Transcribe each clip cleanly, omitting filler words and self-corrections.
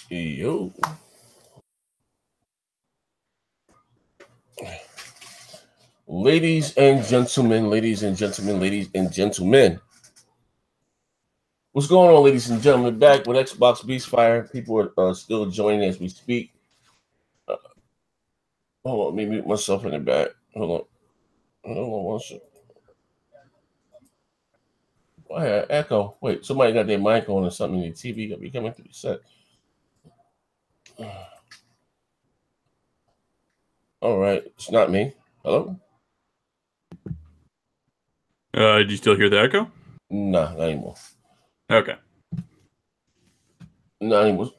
Yo. Ladies and gentlemen, what's going on, ladies and gentlemen? Back with Xbox BEASTFIRE. People are still joining as we speak. Hold on, let me mute myself in the back. Hold on one second. I had echo. Wait, somebody got their mic on or something in the TV. Got me coming through the set. All right, it's not me. Hello? Do you still hear the echo? Nah, not anymore. Okay. Not anymore.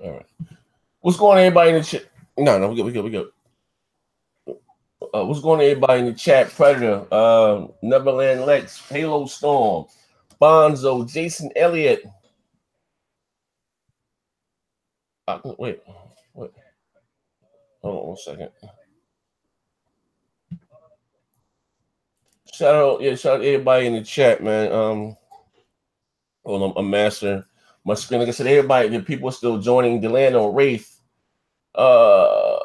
All right. What's going on, everybody in the chat? No, we good. What's going on, everybody in the chat? Predator, Neverland Lex, Halo Storm, Bonzo, Jason Elliott. Wait. Hold on 1 second. Shout out everybody in the chat, man. Hold on, I'm mastering my screen. Like I said, everybody, the people are still joining. Delano, Wraith, Tekken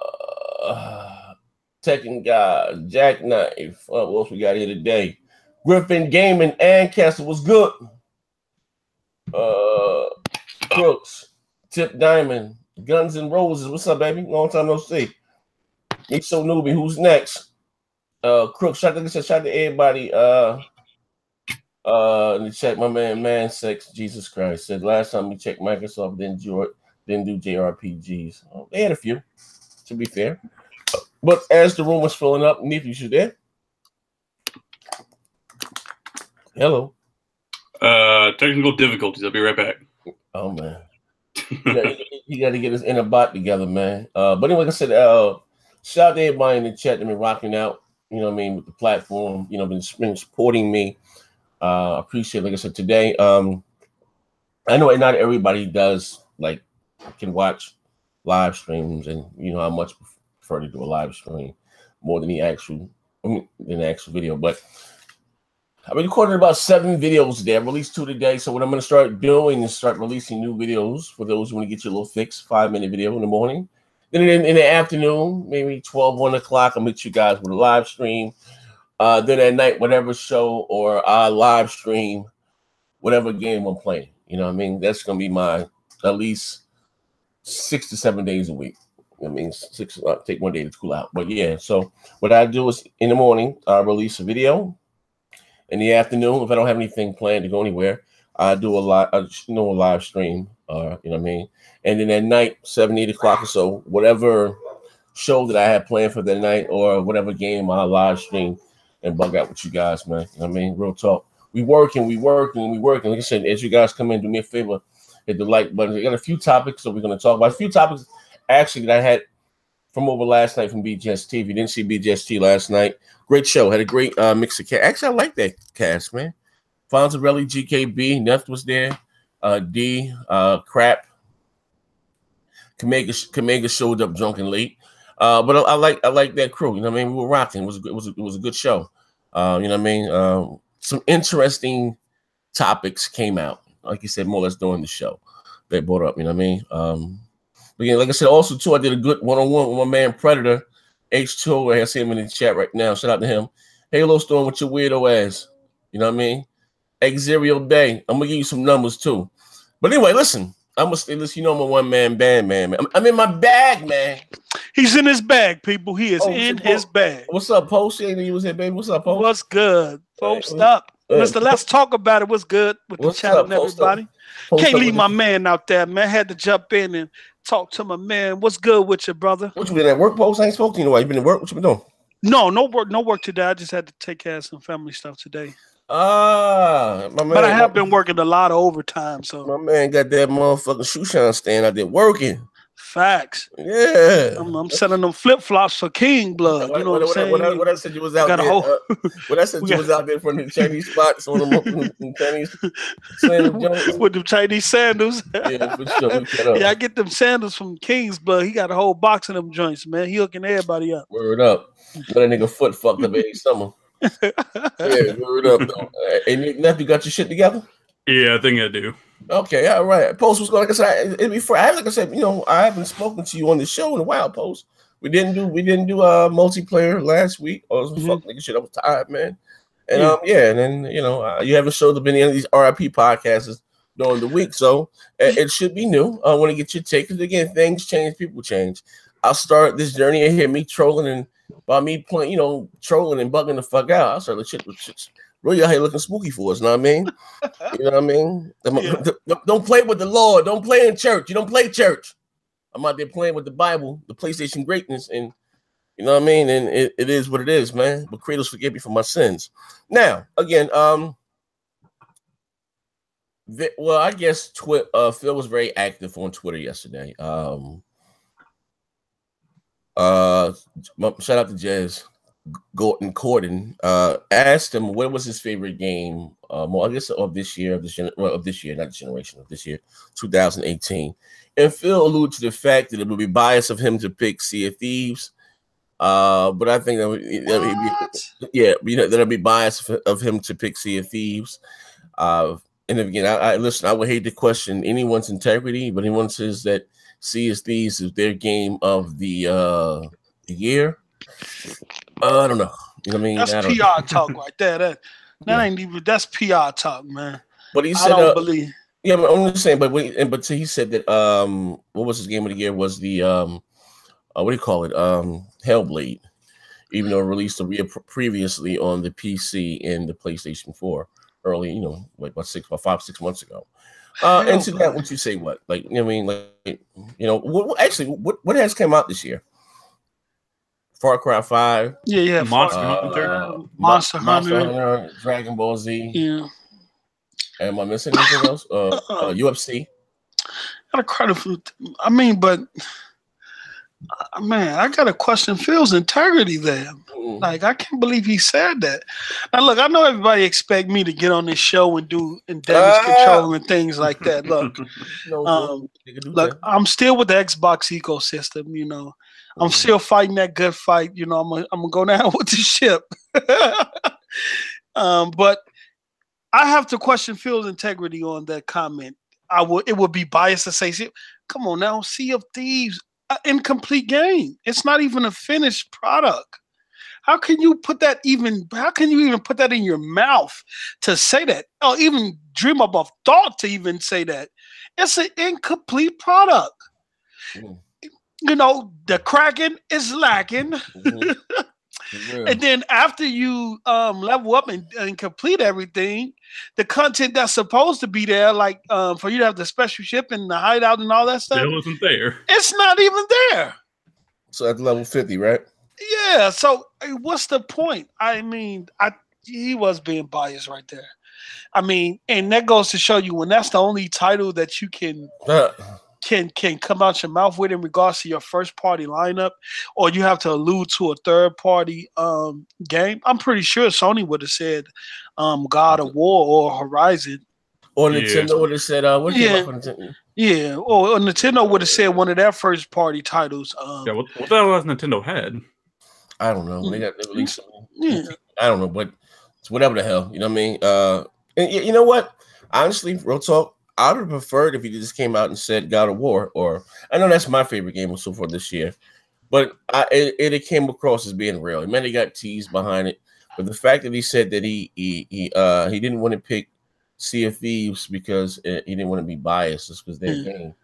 God, Jackknife. What else we got here today? Griffin Gaming and Castle was good. Crooks, Tip Diamond, Guns N' Roses. What's up, baby? Long time no see. Me so newbie. Who's next? Crooks. Shout out to everybody. Let me check my man Sex. Jesus Christ said last time we checked Microsoft didn't do JRPGs. Oh, they had a few, to be fair. But as the room was filling up, Neef, you there? Hello. Technical difficulties. I'll be right back. Oh man, you got to get his inner bot together, man. But anyway, like I said, shout out to everybody in the chat that been rocking out. You know what I mean, with the platform. You know, been supporting me. Appreciate it. Like I said today. I know not everybody does can watch live streams, and you know I much prefer to do a live stream more than the actual video. But I've been recording about 7 videos today. I released 2 today. So what I'm going to start doing is start releasing new videos for those who want to get your little fix. 5-minute video in the morning. Then in the afternoon, maybe 12, 1 o'clock, I'll meet you guys with a live stream. Then at night, whatever show or live stream, whatever game I'm playing. You know what I mean? That's going to be my at least 6 to 7 days a week. I mean, take 1 day to cool out. But yeah, so what I do is in the morning, I release a video. In the afternoon, if I don't have anything planned to go anywhere, I do a live stream. You know what I mean? And then at night, 7, 8 o'clock or so, whatever show that I have planned for that night or whatever game I live stream and bug out with you guys, man. You know what I mean? Real talk. We working. Like I said, as you guys come in, do me a favor, hit the like button. I got a few topics that we're going to talk about. A few topics, actually, that I had from over last night from BGST. If you didn't see BGST last night, great show. Had a great mix of cast. Actually, I like that cast, man. Fonzarelli, GKB, Neff was there. D, Crap. Kamega showed up drunk and late. But I like that crew. You know what I mean? We were rocking. It was a good show. You know what I mean? Some interesting topics came out. Like you said, more or less during the show. They brought up. You know what I mean? But yeah, like I said, also too, I did a good one-on-one with my man Predator H2O. I see him in the chat right now. Shout out to him. Halo Storm with your weirdo ass. You know what I mean? Xerio Day. I'm gonna give you some numbers too. But anyway, listen. I'm gonna stay. Listen, you know I'm a one-man band, man. I'm in my bag, man. He's in his bag, people. He is in his bag. What's up, Post? You was here, baby. What's up, Post? What's good? Post up. Mr. Let's talk about it. What's good with the chat and everybody? Can't leave my man out there, man. Had to jump in and talk to my man. What's good with you, brother? What you been at work, Post? I ain't spoken to you in a while. You been at work? What you been doing? No work today. I just had to take care of some family stuff today. My man. But I have been working a lot of overtime, so my man got that motherfucking shoe shine stand out there working. Facts. Yeah. I'm selling them flip-flops for King Blood. You know what I'm saying? What I said you was out there. What I said you was out there from the Chinese spots on them Chinese sandals. With them Chinese sandals. Yeah, for sure. Yeah, I get them sandals from King's Blood. He got a whole box of them joints, man. He hooking everybody up. Word up. Got that nigga foot fucked up every summer. Yeah, word up though. And Nephew got your shit together? Yeah, I think I do. Okay, all right. Post was going. Like I said, it'd be for. Like I said, I haven't spoken to you on the show in a while. Post. We didn't do multiplayer last week. Or some fuck nigga shit. I was tired, man. And and then you haven't showed up any of these RIP podcasts during the week, so it should be new. I want to get your take, because again, things change, people change. I'll start this journey and hear me trolling and by me playing, trolling and bugging the fuck out. I'll start the shit with shit. Really out here looking spooky for us, know what I mean? You know what I mean? Don't play with the Lord. Don't play in church. You don't play church. I'm out there playing with the Bible, the PlayStation greatness, and you know what I mean? And it is what it is, man. But Kratos, forgive me for my sins. Now, again, I guess Phil was very active on Twitter yesterday. Shout out to Jez Gordon. Asked him what was his favorite game. I guess of this year, not this generation, of this year, 2018. And Phil alluded to the fact that it would be biased of him to pick Sea of Thieves. But I think that'll be biased of him to pick Sea of Thieves. And again, I listen. I would hate to question anyone's integrity, but anyone says that Sea of Thieves is their game of the year, I don't know. You know what I mean? That's PR talk right there. That ain't even. That's PR talk, man. But he said, I don't believe. Yeah, I'm just saying. But he said that what was his game of the year was the what do you call it? Hellblade, even though it released previously on the PC and the PlayStation 4 early, like about 5-6 months ago. And to that, what you say? What, like, you know what I mean? Like, what has come out this year? Far Cry 5. Yeah. Monster Hunter, Dragon Ball Z. Yeah. Am I missing anything else? UFC. Got a credit for. I mean, but. Man, I got to question Phil's integrity there. Like, I can't believe he said that. Now, look, I know everybody expect me to get on this show and do damage control and things like that. Look, look, I'm still with the Xbox ecosystem. I'm still fighting that good fight. I'm gonna go down with the ship. But I have to question Phil's integrity on that comment. It would be biased to say, come on now, Sea of Thieves. Incomplete game. It's not even a finished product. How can you put that even put that in your mouth to say that, or even dream up of thought to even say that? It's an incomplete product. The Kraken is lacking. And then after you level up and complete everything, the content that's supposed to be there, like for you to have the special ship and the hideout and all that stuff, it wasn't there. It's not even there. So at level 50, right? Yeah. So what's the point? I mean, he was being biased right there. I mean, and that goes to show you when that's the only title that you can come out your mouth with in regards to your first party lineup, or you have to allude to a third party game. I'm pretty sure Sony would have said God of War or Horizon. Or Nintendo would have said or Nintendo would have said one of their first party titles. What the hell has Nintendo had? I don't know. They released I don't know, but it's whatever the hell. You know what I mean? And you know what? Honestly, real talk, I would have preferred if he just came out and said God of War, or I know that's my favorite game so far this year, but it came across as being real. It meant he got teased behind it, but the fact that he said that he didn't want to pick Sea of Thieves because he didn't want to be biased, just because their game.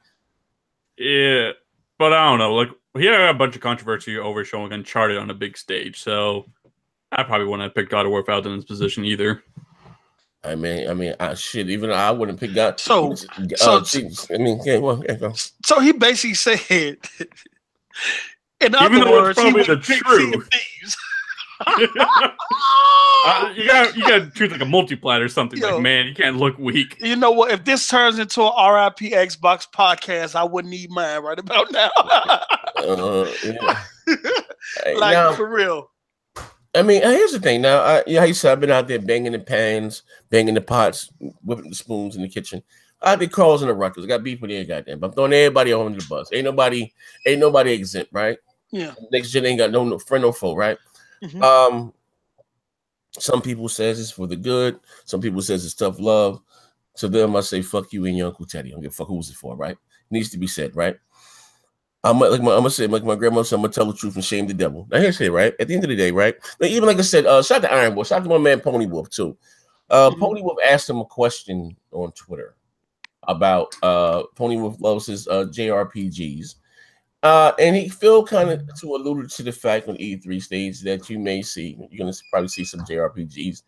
Yeah, but I don't know. Like, he had a bunch of controversy over showing Uncharted on a big stage, so I probably wouldn't have picked God of War if I was in his position either. I mean, shit. Even I wouldn't pick God. So he basically said, in other words, he would pick Sea of Thieves. You gotta treat like a multiplatter or something. Like, man, you can't look weak. You know what? If this turns into an RIP Xbox podcast, I wouldn't need mine right about now. For real. I mean, here's the thing. Now, he said I've been out there banging the pans, banging the pots, whipping the spoons in the kitchen. I did calls in the ruckus. I got beef with you, goddamn. But I'm throwing everybody on the bus. Ain't nobody exempt, right? Yeah. Next gen ain't got no friend, no foe, right? Mm-hmm. Some people says it's for the good. Some people says it's tough love. So then I must say, fuck you and your Uncle Teddy. I don't give a fuck who was it for, right? Needs to be said, right? I'm gonna say, like my grandmother said, I'm gonna tell the truth and shame the devil. Now here's it, right? At the end of the day, right? Now, even like I said, shout out to Iron Wolf, shout out to my man Pony Wolf too. Pony Wolf asked him a question on Twitter about Pony Wolf loves his JRPGs. And he Phil kind of to alluded to the fact on E3 stage that you're gonna probably see some JRPGs,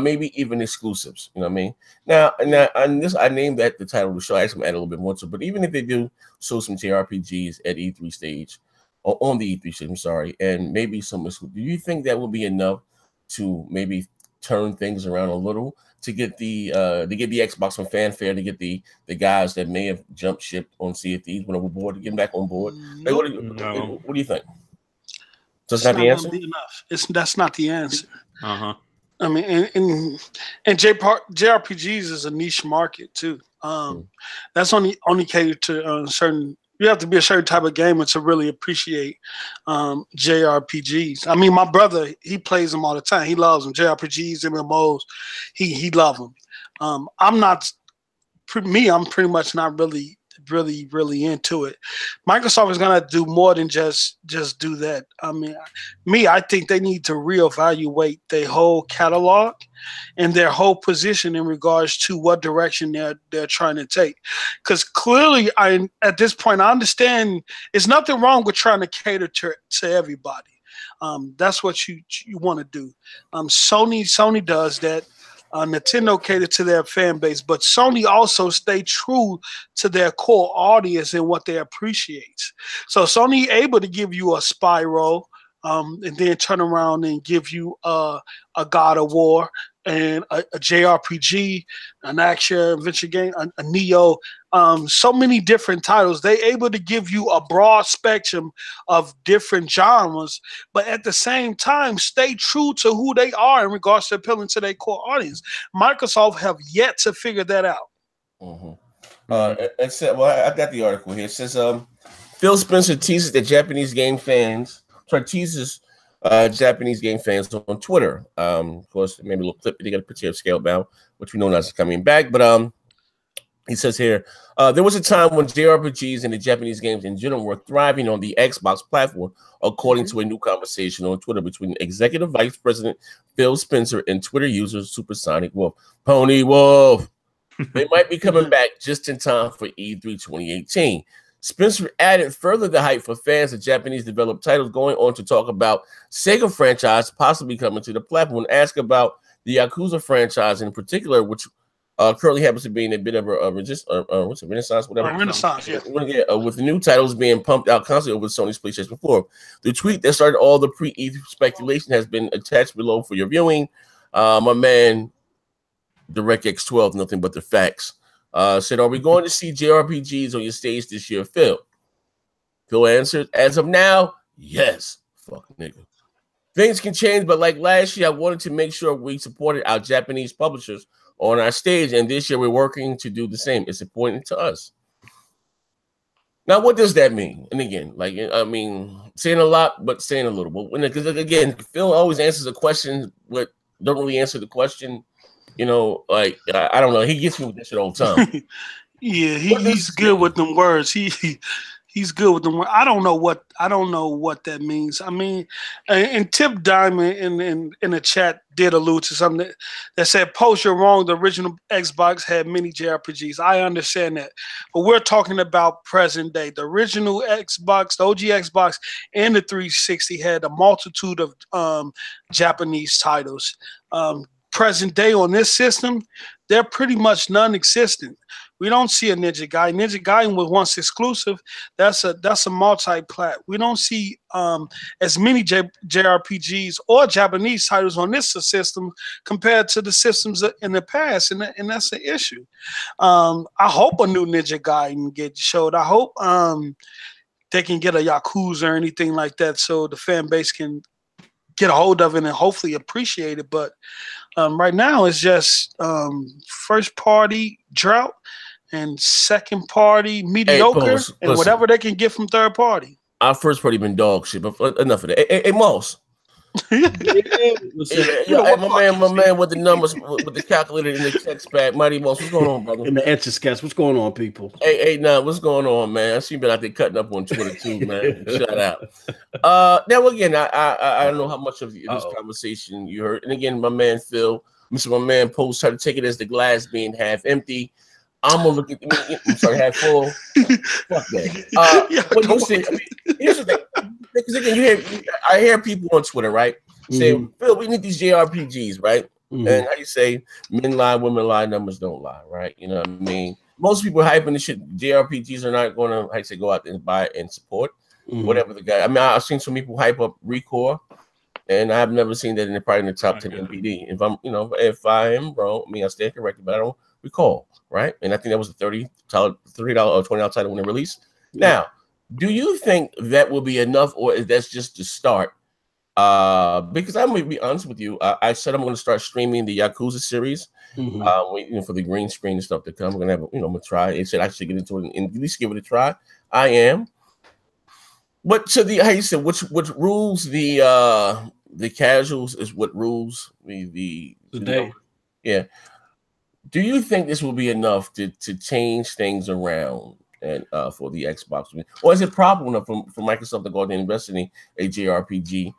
maybe even exclusives. You know what I mean? Now, I named that the title of the show. I actually add a little bit more to it, but even if they do show some JRPGs at E3 stage, or on the E3 stage, I'm sorry, and maybe some exclusive, do you think that will be enough to maybe turn things around a little? To get the Xbox on fanfare, to get the guys that may have jumped ship on Sea of Thieves when overboard to get them back on board. Nope. Like, what do you think? So it's not the answer. That's not the answer. Uh-huh. I mean, and JRPGs is a niche market too. That's only catered to certain. You have to be a certain type of gamer to really appreciate JRPGs. I mean, my brother, he plays them all the time. He loves them. JRPGs, MMOs, he loves them. I'm pretty much not really into it. Microsoft is gonna do more than just do that. I mean, I think they need to reevaluate their whole catalog and their whole position in regards to what direction they're trying to take. Because clearly, at this point, I understand there's nothing wrong with trying to cater to everybody. That's what you want to do. Sony does that. Nintendo catered to their fan base, but Sony also stay true to their core audience and what they appreciate. So Sony able to give you a Spyro, and then turn around and give you a God of War and a JRPG, an action adventure game, a Neo. So many different titles. They able to give you a broad spectrum of different genres, but at the same time, stay true to who they are in regards to appealing to their core audience. Microsoft have yet to figure that out. It said, well, I got the article here. It says, Phil Spencer teases the Japanese game fans. Teases Japanese game fans on Twitter. Of course, maybe a little clip. They got a picture of Scalebound, which we know is coming back, but he says here, there was a time when JRPGs and the Japanese games in general were thriving on the Xbox platform, according to a new conversation on Twitter between Executive Vice President Phil Spencer and Twitter user Supersonic Wolf. Pony Wolf. They might be coming back just in time for E3 2018. Spencer added further the hype for fans of Japanese developed titles, going on to talk about Sega franchise possibly coming to the platform and ask about the Yakuza franchise in particular, which currently happens to be in a bit of a renaissance, whatever. Renaissance, yeah. With the new titles being pumped out constantly over Sony's PlayStation 4. The tweet that started all the pre-E3 speculation has been attached below for your viewing. My man, DirectX 12, nothing but the facts. Said, are we going to see JRPGs on your stage this year, Phil? Phil answered, as of now, yes. Fuck nigga. Things can change, but like last year, I wanted to make sure we supported our Japanese publishers on our stage, and this year we're working to do the same. It's important to us. Now, what does that mean? And again, like, I mean, saying a lot, but saying a little. But because again, Phil always answers a question, but don't really answer the question. You know, like, I don't know. He gets me with this shit all the time. Yeah, he's good with them words. He's good with them. I don't know what that means. I mean, and Tip Diamond in the chat did allude to something that said, "Post, you're wrong. The original Xbox had many JRPGs." I understand that, but we're talking about present day. The original Xbox, the OG Xbox, and the 360 had a multitude of Japanese titles. Present day on this system, they're pretty much non-existent. We don't see a Ninja Gaiden. Ninja Gaiden was once exclusive. That's a multi-plat. We don't see as many JRPGs or Japanese titles on this system compared to the systems in the past, and that's an issue. I hope a new Ninja Gaiden gets showed. I hope they can get a Yakuza or anything like that, so the fan base can get a hold of it and hopefully appreciate it. But right now, it's just first party drought and second party mediocre, whatever they can get from third party. Our first party been dog shit, but enough of that. Hey, Moss, My man with the numbers, with the calculator in the text pad. Mighty Mouse, what's going on, brother? In the Etch-a-Sketch, what's going on, people? Hey, now, what's going on, man? I see you been out there cutting up on Twitter too, man. Shout out. Now again, I don't know how much of this conversation you heard, and again, my man Phil, my man Post, tried to take it as the glass being half empty. I'm gonna look at. I'm sorry, half full. Fuck that. What you say? I mean, here's the thing. Because again, I hear people on Twitter, right, saying, "Phil, we need these JRPGs, right?" And how you say, "Men lie, women lie, numbers don't lie," right? You know what I mean? Most people hyping the shit. JRPGs are not going to, how you say, go out there and buy it and support whatever the guy. I mean, I've seen some people hype up Recore, and I've never seen that probably in the top 10 MPD. If I am wrong, I mean, I stand corrected, but I don't recall, right? And I think that was a $30 or $20 title when it released. Now, do you think that will be enough, or is that just the start? Because I'm going to be honest with you, I said I'm going to start streaming the Yakuza series, for the green screen and stuff to come. We're going to have, I'm going to try. It said I should get into it and at least give it a try. I am. But to the, how you said, which rules the casuals is what rules the day. Yeah. Do you think this will be enough to change things around and for the Xbox? Or is it probably enough for Microsoft to go out and invest in a JRPG,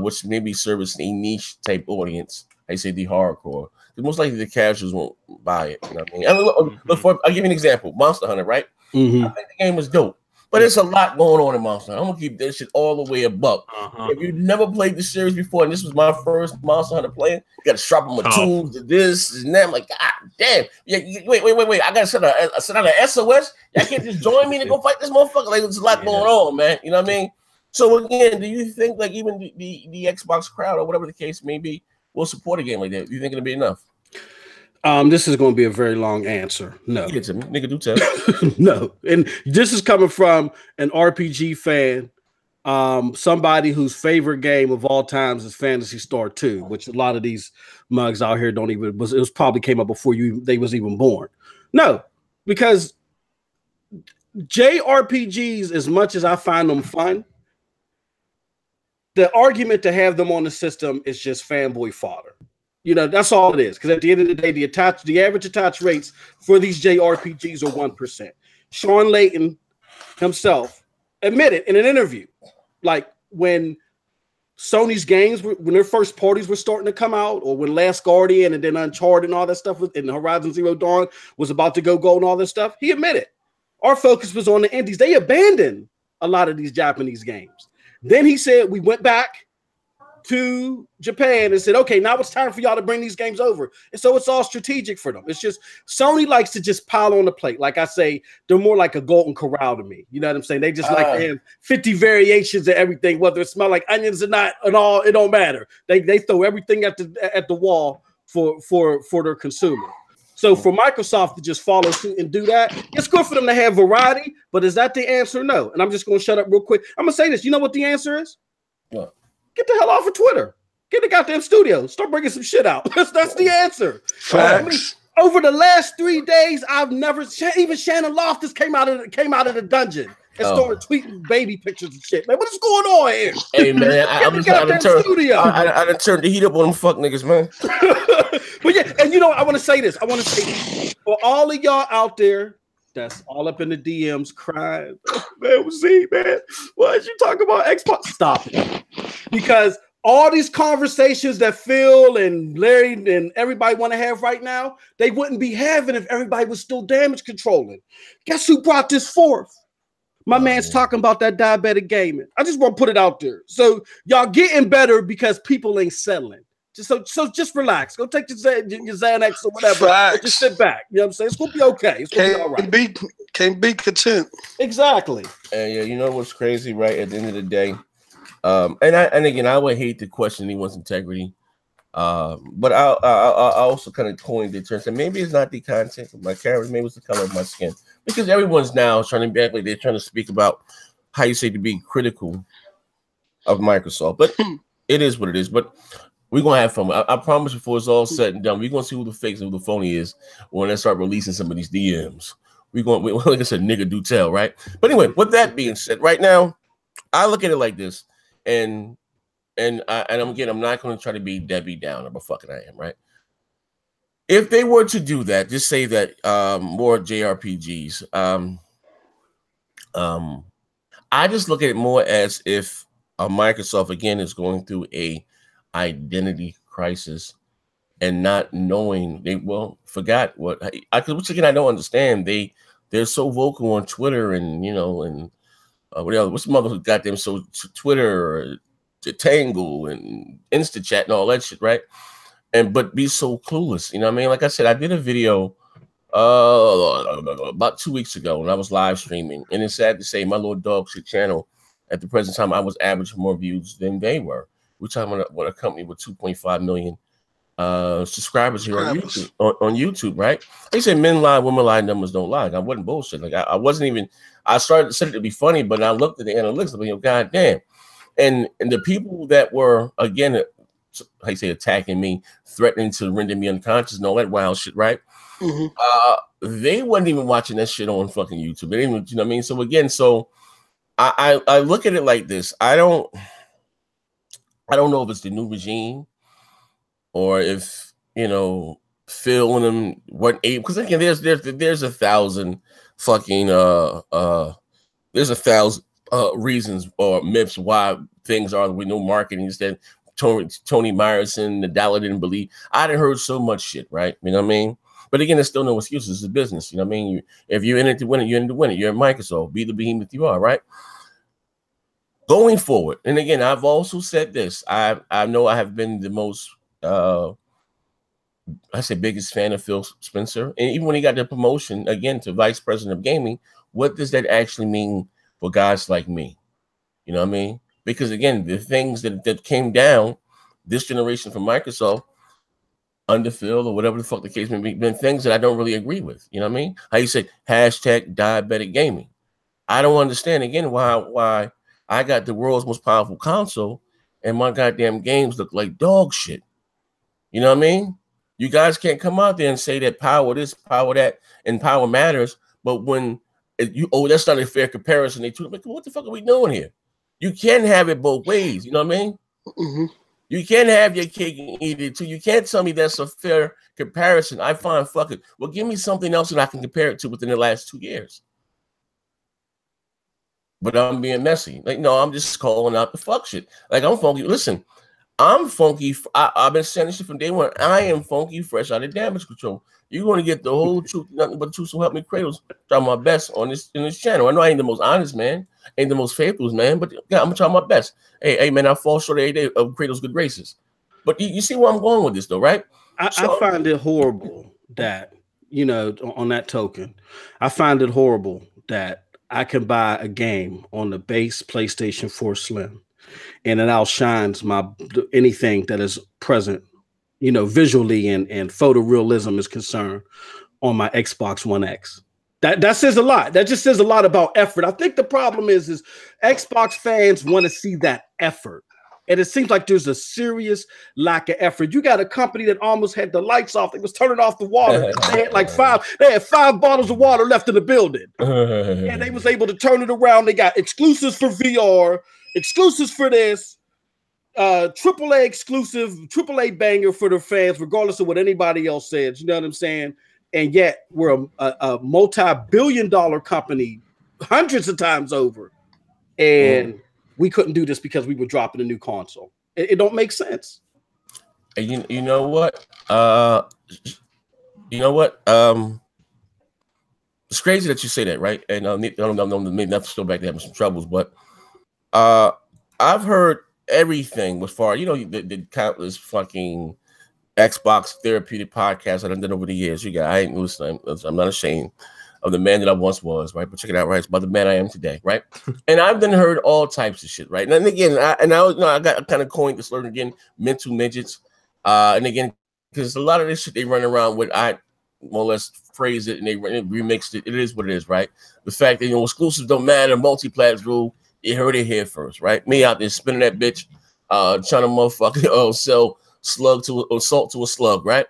which maybe service a niche type audience? I say the hardcore. Because most likely the casuals won't buy it. You know what I mean? I'll give you an example. Monster Hunter, right? I think the game was dope. But there's a lot going on in Monster Hunter. I'm going to keep that shit all the way a buck. If you've never played the series before, and this was my first Monster Hunter playing, you got to strap my tools to this and that. I'm like, God damn. Yeah, wait. I got to send out an SOS. Y'all can't just join me to go fight this motherfucker. Like, there's a lot going on, man. You know what I mean? So, again, do you think, like, even the Xbox crowd or whatever the case may be will support a game like that? Do you think it'll be enough? This is going to be a very long answer. No. Get to me. Nigga, do tell. No. And this is coming from an RPG fan, somebody whose favorite game of all times is Phantasy Star 2, which a lot of these mugs out here don't even, it was probably came up before they was even born. No, because JRPGs, as much as I find them fun, the argument to have them on the system is just fanboy fodder. You know, that's all it is. Because at the end of the day, the average attach rates for these JRPGs are 1%. Sean Layton himself admitted in an interview, like when Sony's games, when their first parties were starting to come out, or when Last Guardian and then Uncharted and all that stuff, and Horizon Zero Dawn was about to go and all this stuff, he admitted our focus was on the indies. They abandoned a lot of these Japanese games. Then he said we went back to Japan and said, okay, now it's time for y'all to bring these games over. And so it's all strategic for them. It's just Sony likes to just pile on the plate. Like I say, they're more like a Golden Corral to me. You know what I'm saying? They just like to have 50 variations of everything, whether it smell like onions or not, and all, it don't matter. They throw everything at the wall for their consumer. So for Microsoft to just follow suit and do that, it's good for them to have variety, but is that the answer? No. And I'm just going to shut up real quick. I'm going to say this. You know what the answer is? What? Get the hell off of Twitter. Get the goddamn studio. Start bringing some shit out. That's the answer. Facts. I mean, over the last 3 days, I've never even Shannon Loftus came out of the dungeon and started tweeting baby pictures and shit. Man, what is going on here? Hey man, I done turned the heat up on them fuck niggas, man. But yeah, and you know, I want to say this. For all of y'all out there that's all up in the DMs crying, man, why did you talk about Xbox? Stop it. Because all these conversations that Phil and Larry and everybody want to have right now, they wouldn't be having if everybody was still damage controlling. Guess who brought this forth? My man's talking about that diabetic gaming. I just want to put it out there. So y'all getting better because people ain't settling. So just relax. Go take your Xanax or whatever. Just sit back. You know what I'm saying? It's gonna be okay. It's gonna be all right. Can't be content. Exactly. And yeah, you know what's crazy, right? At the end of the day, and again, I would hate to question anyone's integrity. But I also kind of coined the term. So maybe it's not the content of my character, maybe it's the color of my skin. Because everyone's now trying to be like they're trying to speak about how you say to be critical of Microsoft. But it is what it is. But we're gonna have fun. I promise before it's all said and done, we're gonna see who the fake and who the phony is when they start releasing some of these DMs. We're like I said, nigga do tell, right? But anyway, with that being said, right now, I look at it like this, and and I'm not going to try to be Debbie Downer, but fucking I am, right? If they were to do that, just say that more JRPGs, I just look at it more as if Microsoft again is going through a identity crisis and not knowing they forgot what which again I don't understand. They're so vocal on Twitter and what's the mother who got them so Twitter or Tangle and InstaChat and all that shit, right? But be so clueless, you know what I mean? Like I said, I did a video about 2 weeks ago when I was live streaming, and it's sad to say my little dog shit channel at the present time I was averaging more views than they were. We're talking about a company with 2.5 million subscribers here on YouTube, right? They say men lie, women lie, numbers don't lie. I wasn't bullshit. Like I wasn't even. I started to say it to be funny, but I looked at the analytics. I'm like, God damn. And the people that were again, how you say, attacking me, threatening to render me unconscious and all that wild shit, right? They wasn't even watching that shit on fucking YouTube. They didn't even, you know what I mean? So again, I look at it like this. I don't know if it's the new regime or if Phil and them weren't able, because again, there's 1,000 fucking there's 1,000 reasons or myths why things are with no marketing. Instead, Tony Myerson, the dollar didn't believe. I done heard so much shit, right? You know what I mean? But again, there's still no excuses. It's a business. You know what I mean? If you're in it to win it, you're in it to win it. You're at Microsoft. Be the behemoth you are, right? Going forward, and again, I've also said this. I know I have been the most biggest fan of Phil Spencer, and even when he got the promotion again to vice president of gaming, what does that actually mean for guys like me? You know what I mean? Because again, the things that came down this generation from Microsoft under Phil or whatever the fuck the case may be, been things that I don't really agree with. You know what I mean? How you say #diabetic gaming? I don't understand again why I got the world's most powerful console and my goddamn games look like dog shit. You know what I mean? You guys can't come out there and say that power this, power that, and power matters. But when that's not a fair comparison. What the fuck are we doing here? You can't have it both ways. You know what I mean? Mm-hmm. You can't have your cake and eat it too. You can't tell me that's a fair comparison. I find fucking, well, give me something else that I can compare it to within the last 2 years. But I'm being messy. Like, no, I'm just calling out the fuck shit. Like, I'm funky. Listen, I'm funky. I've been saying this shit from day one. I am funky, fresh out of damage control. You're going to get the whole truth, nothing but the truth. So help me, Kratos. Try my best in this channel. I know I ain't the most honest man, ain't the most faithful man, but yeah, I'm gonna try my best. Hey, man, I fall short every day of Kratos' good graces. But you see where I'm going with this, though, right? I find it horrible that on that token, I find it horrible that I can buy a game on the base PlayStation 4 Slim, and it outshines anything that is present, visually and photorealism is concerned on my Xbox One X. That says a lot. That just says a lot about effort. I think the problem is Xbox fans want to see that effort. And it seems like there's a serious lack of effort. You got a company that almost had the lights off. They was turning off the water. They had like five bottles of water left in the building. And they was able to turn it around. They got exclusives for VR, exclusives for this, AAA exclusive, AAA banger for the fans, regardless of what anybody else says. You know what I'm saying? And yet we're a multi-billion-dollar company hundreds of times over. And we couldn't do this because we were dropping a new console. It don't make sense. And you know what? It's crazy that you say that, right? And I don't know, maybe not to still back to having some troubles, but I've heard everything as far, the countless fucking Xbox therapeutic podcasts that I've done over the years. I ain't listening. I'm not ashamed of the man that I once was, right? But check it out, right? It's about the man I am today, right? And I've done heard all types of shit, right? And again, I got kind of coined this word again, mental midgets. And again, because a lot of this shit they run around with, I more or less phrase it and they remixed it. It is what it is, right? The fact that exclusives don't matter, multi-plats rule. You heard it here first, right? Me out there spinning that bitch, trying to motherfucking sell salt to a slug, right?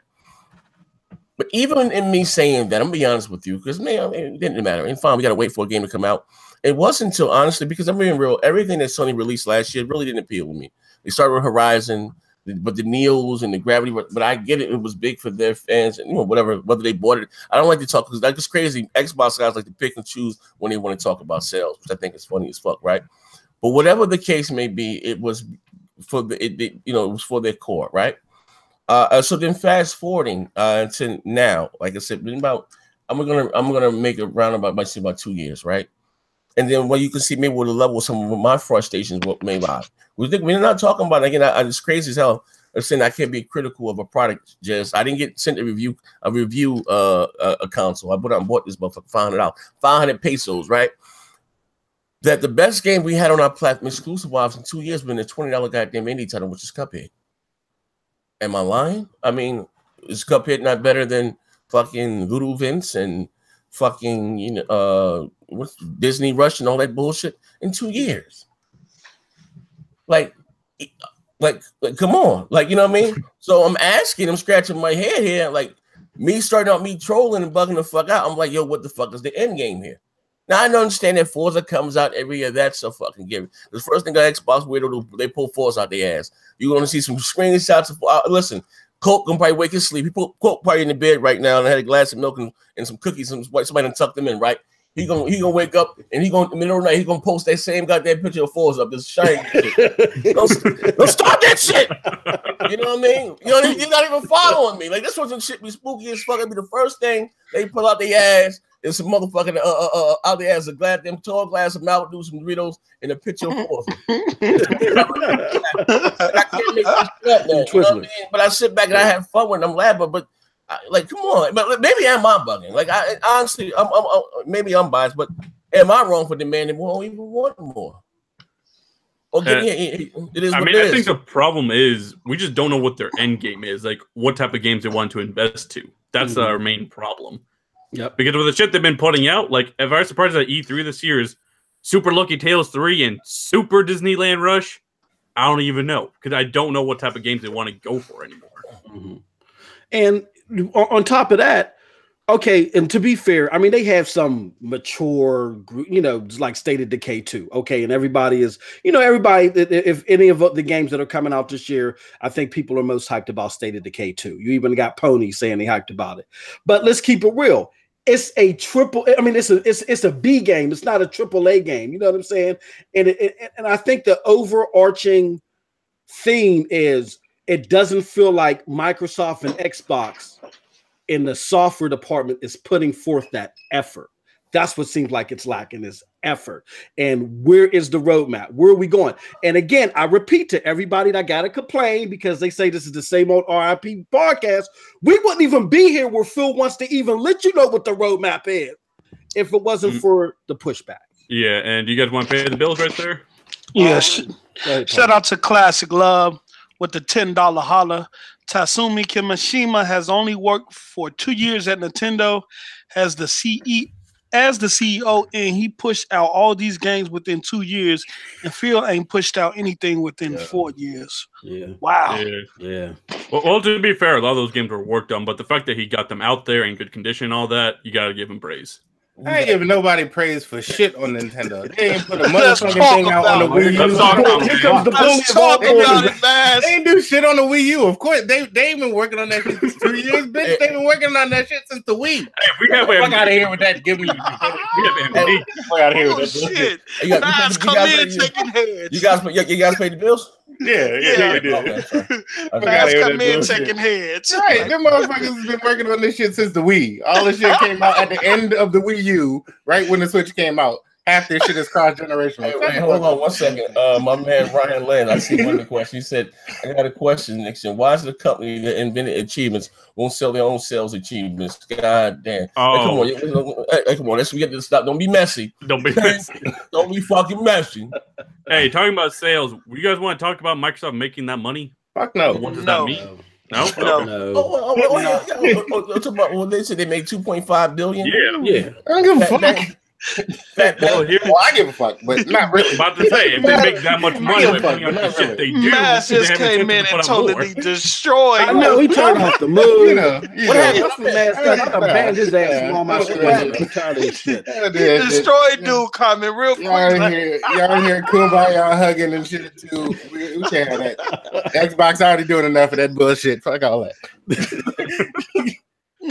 But even in me saying that, I'm gonna be honest with you, because it didn't matter. And fine, we gotta wait for a game to come out. It wasn't until, honestly, because I'm being real, everything that Sony released last year really didn't appeal to me. They started with Horizon, but the Neos and the Gravity. But I get it; it was big for their fans, and whatever, whether they bought it. I don't like to talk because like it's crazy. Xbox guys like to pick and choose when they want to talk about sales, which I think is funny as fuck, right? But whatever the case may be, it was for it was for their core, right? So then fast forwarding to now, like I said, I'm gonna make a roundabout by say about 2 years, right? And then you can see maybe with the level of some of my frustrations, what may lie. We're not talking about again. It's crazy as hell. I'm saying I can't be critical of a product. Just I didn't get sent a review console. I bought this motherfucker $500, 500 pesos, right? That the best game we had on our platform exclusive wise in 2 years been a $20 goddamn indie title, which is Cuphead. Am I lying? I mean, is Cuphead not better than fucking Voodoo Vince and fucking what's Disney Rush and all that bullshit in 2 years? Like come on, like you know what I mean? So I'm scratching my head here, like me starting out me trolling and bugging the fuck out. I'm like, yo, what the fuck is the end game here? Now I don't understand that Forza comes out every year. That's a fucking given. The first thing that Xbox weirdo they pull Forza out their ass. You're gonna see some screenshots of listen. Colt can probably wake his sleep. He put Colt probably in the bed right now and had a glass of milk and some cookies. Somebody done tucked them in, right? He gonna wake up and in the middle of the night he gonna post that same goddamn picture of Forza up this shiny shit. Don't start that shit. You know what I mean? You're not even following me. Like this wasn't shit be spooky as fuck. It'd be the first thing they pull out their ass. It's some motherfucking out there as a tall glass of Mountain Dew, some Doritos, and a picture of Forza. I can't make this up, man. You know what I mean? But I sit back and I have fun when I'm laughing. But like, come on. But maybe I'm bugging. Like, I honestly, maybe I'm biased. But am I wrong for demanding more? Or even want more? Okay, it is. I think the problem is we just don't know what their end game is. Like, what type of games they want to invest to. That's our main problem. Yep. Because with the shit they've been putting out, like if I was surprised at E3 this year is Super Lucky Tales 3 and Super Disneyland Rush, I don't even know because I don't know what type of games they want to go for anymore. And on top of that, okay, and to be fair, I mean they have some mature, like State of Decay 2. Okay, and everybody is, if any of the games that are coming out this year, I think people are most hyped about State of Decay 2. You even got Pony saying they hyped about it. But let's keep it real. It's a it's a B game. It's not a AAA game. You know what I'm saying? And I think the overarching theme is it doesn't feel like Microsoft and Xbox in the software department is putting forth that effort. That's what seems like it's lacking is effort. And where is the roadmap? Where are we going? And again, I repeat to everybody that got to complain because they say this is the same old RIP podcast. We wouldn't even be here where Phil wants to even let you know what the roadmap is if it wasn't for the pushback. Yeah, and do you guys want to pay the bills right there? Yes. Shout out to Classic Love with the $10 holla. Tatsumi Kimishima has only worked for 2 years at Nintendo as the CEO, and he pushed out all these games within 2 years, and Phil ain't pushed out anything within 4 years. Yeah. Wow. Yeah. Well, to be fair, a lot of those games were worked on, but the fact that he got them out there in good condition and all that, you got to give him praise. I ain't giving nobody praise for shit on Nintendo. They ain't put a motherfucking thing out on the Wii U. Here comes the bully of all bullies. They ain't do shit on the Wii U. Of course, they been working on that shit for 2 years, bitch. They been working on that shit since the Wii. Hey, we have fuck out of here with that. Give me. Fuck out of here with that. Shit. Guys come in taking heads. You guys pay the bills? Yeah. Guys come in taking heads. Right, them motherfuckers has been working on this shit since the Wii. All this shit came out at the end of the Wii U, right when the Switch came out. Half this shit is cross-generational. Hey, hold on 1 second. My man Ryan Lane, I see one of the questions. He said, I got a question, Nixon. Why is the company that invented achievements won't sell their own sales achievements? God damn. Oh. Hey, come on. Let's get to stop. Don't be messy. Don't be messy. Don't be fucking messy. Hey, talking about sales, you guys want to talk about Microsoft making that money? Fuck no. What does that mean? No. They said they made $2.5 billion. Yeah. I don't give a fuck. Well, I give a fuck, but not really. About to say, if they make that much money by putting out the shit they do, Mass just came in and totally destroyed. I know he turned off the mood. What happened? I banned his ass from all my screen. I'm tired of this shit. Destroyed dude coming real quick. Y'all in here kumbaya hugging and shit too. We can't have that. Xbox already doing enough of that bullshit. Fuck all that.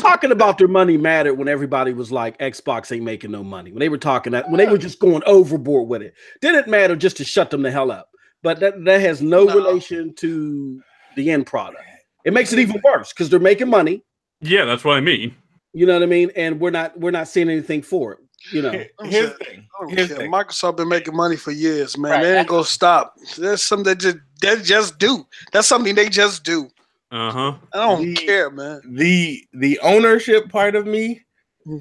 Talking about their money mattered when everybody was like, Xbox ain't making no money. When they were talking that, when they were just going overboard with it, didn't matter just to shut them the hell up. But that has no relation to the end product. It makes it even worse because they're making money. Yeah, that's what I mean. You know what I mean? And we're not seeing anything for it. You know, here's the thing. Microsoft been making money for years, man. Right. They ain't gonna stop. There's something they just do. That's something they just do. I don't care, man. The ownership part of me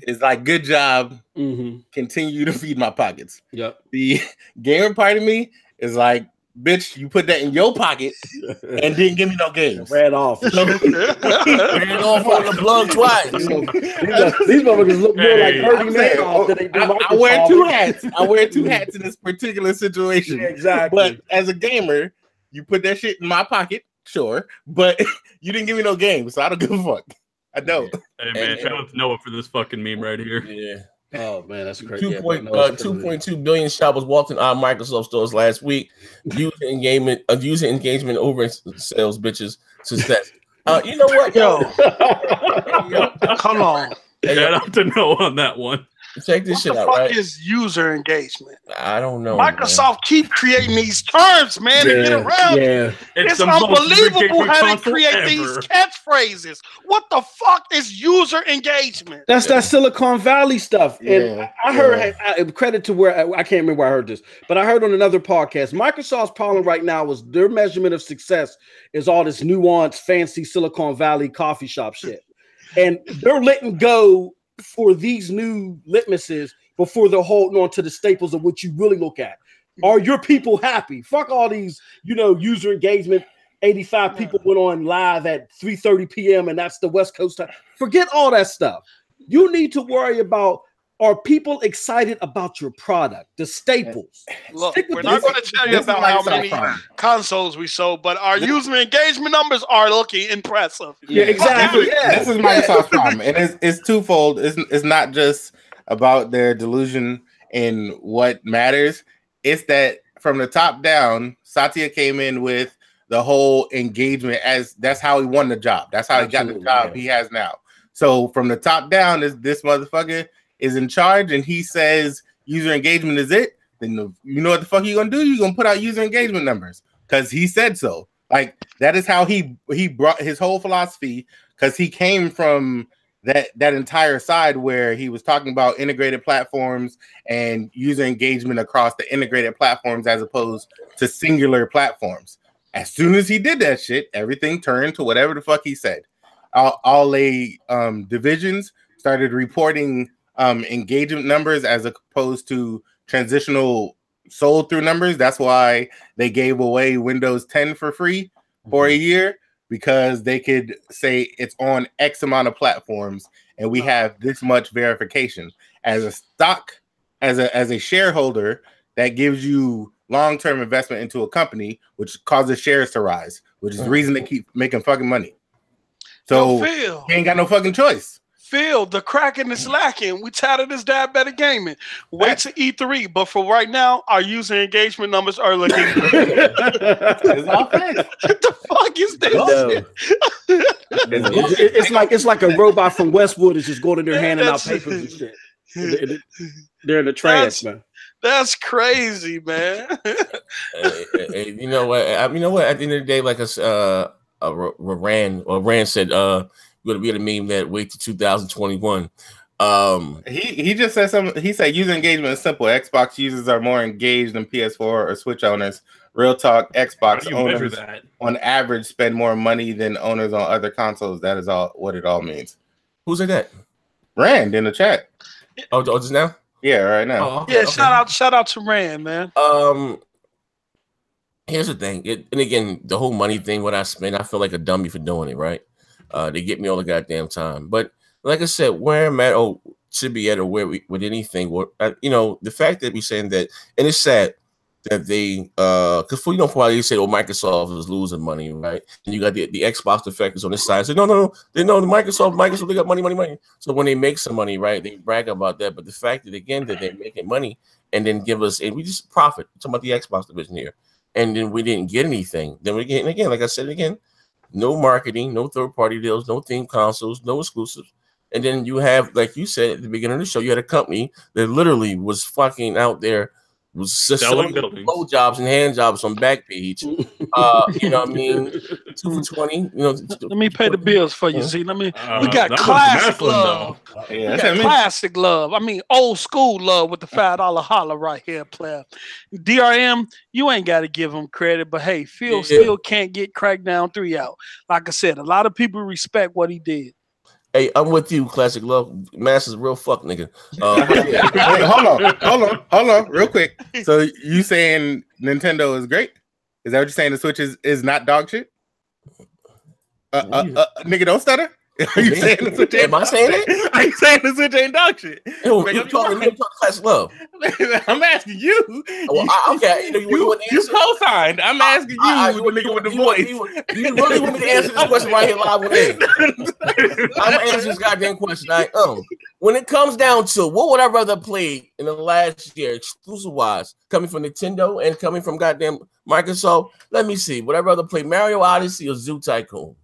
is like, good job. Continue to feed my pockets. Yep. The gamer part of me is like, bitch, you put that in your pocket and didn't give me no games. Ran off. Ran off on the plug twice. These motherfuckers look more like Kirby Madoff than they do Microsoft. I wear two hats. I wear two hats in this particular situation. Yeah, exactly. But as a gamer, you put that shit in my pocket. Sure, but you didn't give me no games, so I don't give a fuck. I don't. Hey man, shout out to Noah for this fucking meme right here. Yeah. Oh man, that's crazy. 2.2 billion shoppers walked in our Microsoft stores last week. User engagement over sales, bitches. Success. You know what, yo? Come on. Shout out to Noah on that one. Check this shit out, what the right? fuck is user engagement? I don't know. Microsoft keep creating these terms, man, to get around. Yeah. It's unbelievable how they create these catchphrases. What the fuck is user engagement? That's that Silicon Valley stuff. And I heard, credit to where, I can't remember where I heard this, but I heard on another podcast, Microsoft's problem right now is their measurement of success is all this nuanced, fancy Silicon Valley coffee shop shit. And they're letting go for these new litmuses before they're holding on to the staples of what you really look at. Are your people happy? Fuck all these, user engagement. 85 people went on live at 3:30 p.m. and that's the West Coast time. Forget all that stuff. You need to worry about, are people excited about your product? The staples. Look, we're not going to tell you about how many consoles we sold, but our user engagement numbers are looking impressive. Yeah, exactly. This is Microsoft's problem, and it's twofold. It's not just about their delusion in what matters. It's that from the top down, Satya came in with the whole engagement as that's how he won the job. That's how he got the job he has now. So from the top down, this motherfucker is in charge and he says user engagement is it, then you know what the fuck you're gonna do? You're gonna put out user engagement numbers because he said so. Like that is how he brought his whole philosophy, because he came from that entire side where he was talking about integrated platforms and user engagement across the integrated platforms as opposed to singular platforms. As soon as he did that shit, everything turned to whatever the fuck he said. All divisions started reporting engagement numbers as opposed to transitional sold through numbers. That's why they gave away Windows 10 for free for a year, because they could say it's on X amount of platforms and we have this much verification. As a stock, as a shareholder, that gives you long-term investment into a company, which causes shares to rise, which is the reason they keep making fucking money. So you ain't got no fucking choice. Phil, the Kraken is lacking. We touted this diabetic gaming. Wait to E3, but for right now, our user engagement numbers are looking good. It's all fake. What the fuck is this? It's like a robot from Westwood is just going in there handing out papers and shit. They're in the trash, man. That's crazy, man. Hey, you know what? At the end of the day, like Rand said, going to be able to meme that wait to 2021. He just said something. He said user engagement is simple. Xbox users are more engaged than PS4 or Switch owners. Real talk, Xbox owners on average spend more money than owners on other consoles. That is all what it all means. Who said that? Rand in the chat. Oh, just now? Yeah, right now. Oh, okay, yeah, shout out to Rand, man. Here's the thing. And again, the whole money thing, what I spend, I feel like a dummy for doing it, right? They get me all the goddamn time. But like I said, where I'm at, should be at or where we with anything. You know, the fact that we're saying that, and it's sad that they because for a while you said, oh, Microsoft is losing money, right? And you got the Xbox defectors on this side. So no, they know the Microsoft they got money. So when they make some money, right, they brag about that. But the fact that again that they're making money and then give us, and we just profit. We're talking about the Xbox division here, and then we didn't get anything. Then we get, again, like I said again, no marketing, no third-party deals, no theme consoles, no exclusives. And then you have, like you said at the beginning of the show, you had a company that literally was fucking out there, was selling blow jobs and hand jobs on Backpage. You know what I mean? 2 for $20. You know, let me pay the bills for you. See, we got classic love. We got classic love. I mean, old school love with the $5 holler right here, player. DRM, you ain't got to give him credit, but hey, Phil still can't get Crackdown 3 out. Like I said, a lot of people respect what he did. Hey, I'm with you, Classic Love. Master's real fuck nigga. Wait, hold on, real quick. So you saying Nintendo is great? Is that what you're saying? The Switch is not dog shit? Nigga, don't stutter. Are you saying the Switch ain't? Am I saying it? Are you saying the Switch ain't dog shit? I'm talking Classic Love. I'm asking you. Well, okay, you co-signed. I'm asking you, the nigga with the voice. You really want me to answer this question right here live with me? I'm gonna answer this goddamn question. When it comes down to what would I rather play in the last year, exclusive wise, coming from Nintendo and coming from goddamn Microsoft? Let me see. Would I rather play Mario Odyssey or Zoo Tycoon?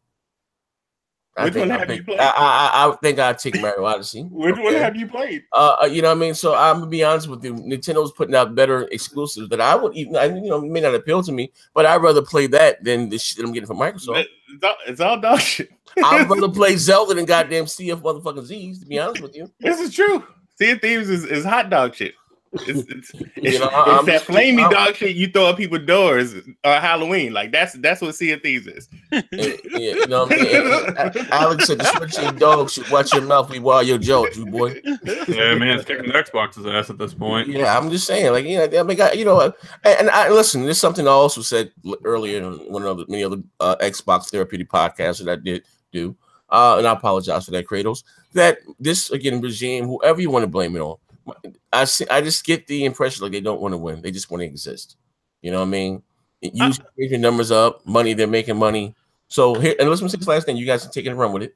Which one have you played? I think I'd take Mario Odyssey. Which one have you played? You know what I mean? So I'm gonna be honest with you. Nintendo's putting out better exclusives that I would even, may not appeal to me, but I'd rather play that than the shit that I'm getting from Microsoft. It's all dog shit. I'd rather play Zelda than goddamn Sea of motherfucking Z's, to be honest with you. This is true. Sea of Thieves is hot dog shit. It's that flamey dog shit you throw at people's doors on Halloween. Like that's what Sea of Thieves is. You know what I mean? Alex said the switching dog should watch your mouth while you're jokes, you boy. Yeah, man, it's kicking the Xbox's ass at this point. Yeah, I'm just saying, like, I mean, listen, there's something I also said earlier in one of the many other Xbox therapeutic podcasts that I did do, and I apologize for that, Kratos. That this again regime, whoever you want to blame it on. I just get the impression like they don't want to win. They just want to exist. You know what I mean? Use your numbers up, money. They're making money. So here, and listen to this last thing. You guys are taking a run with it.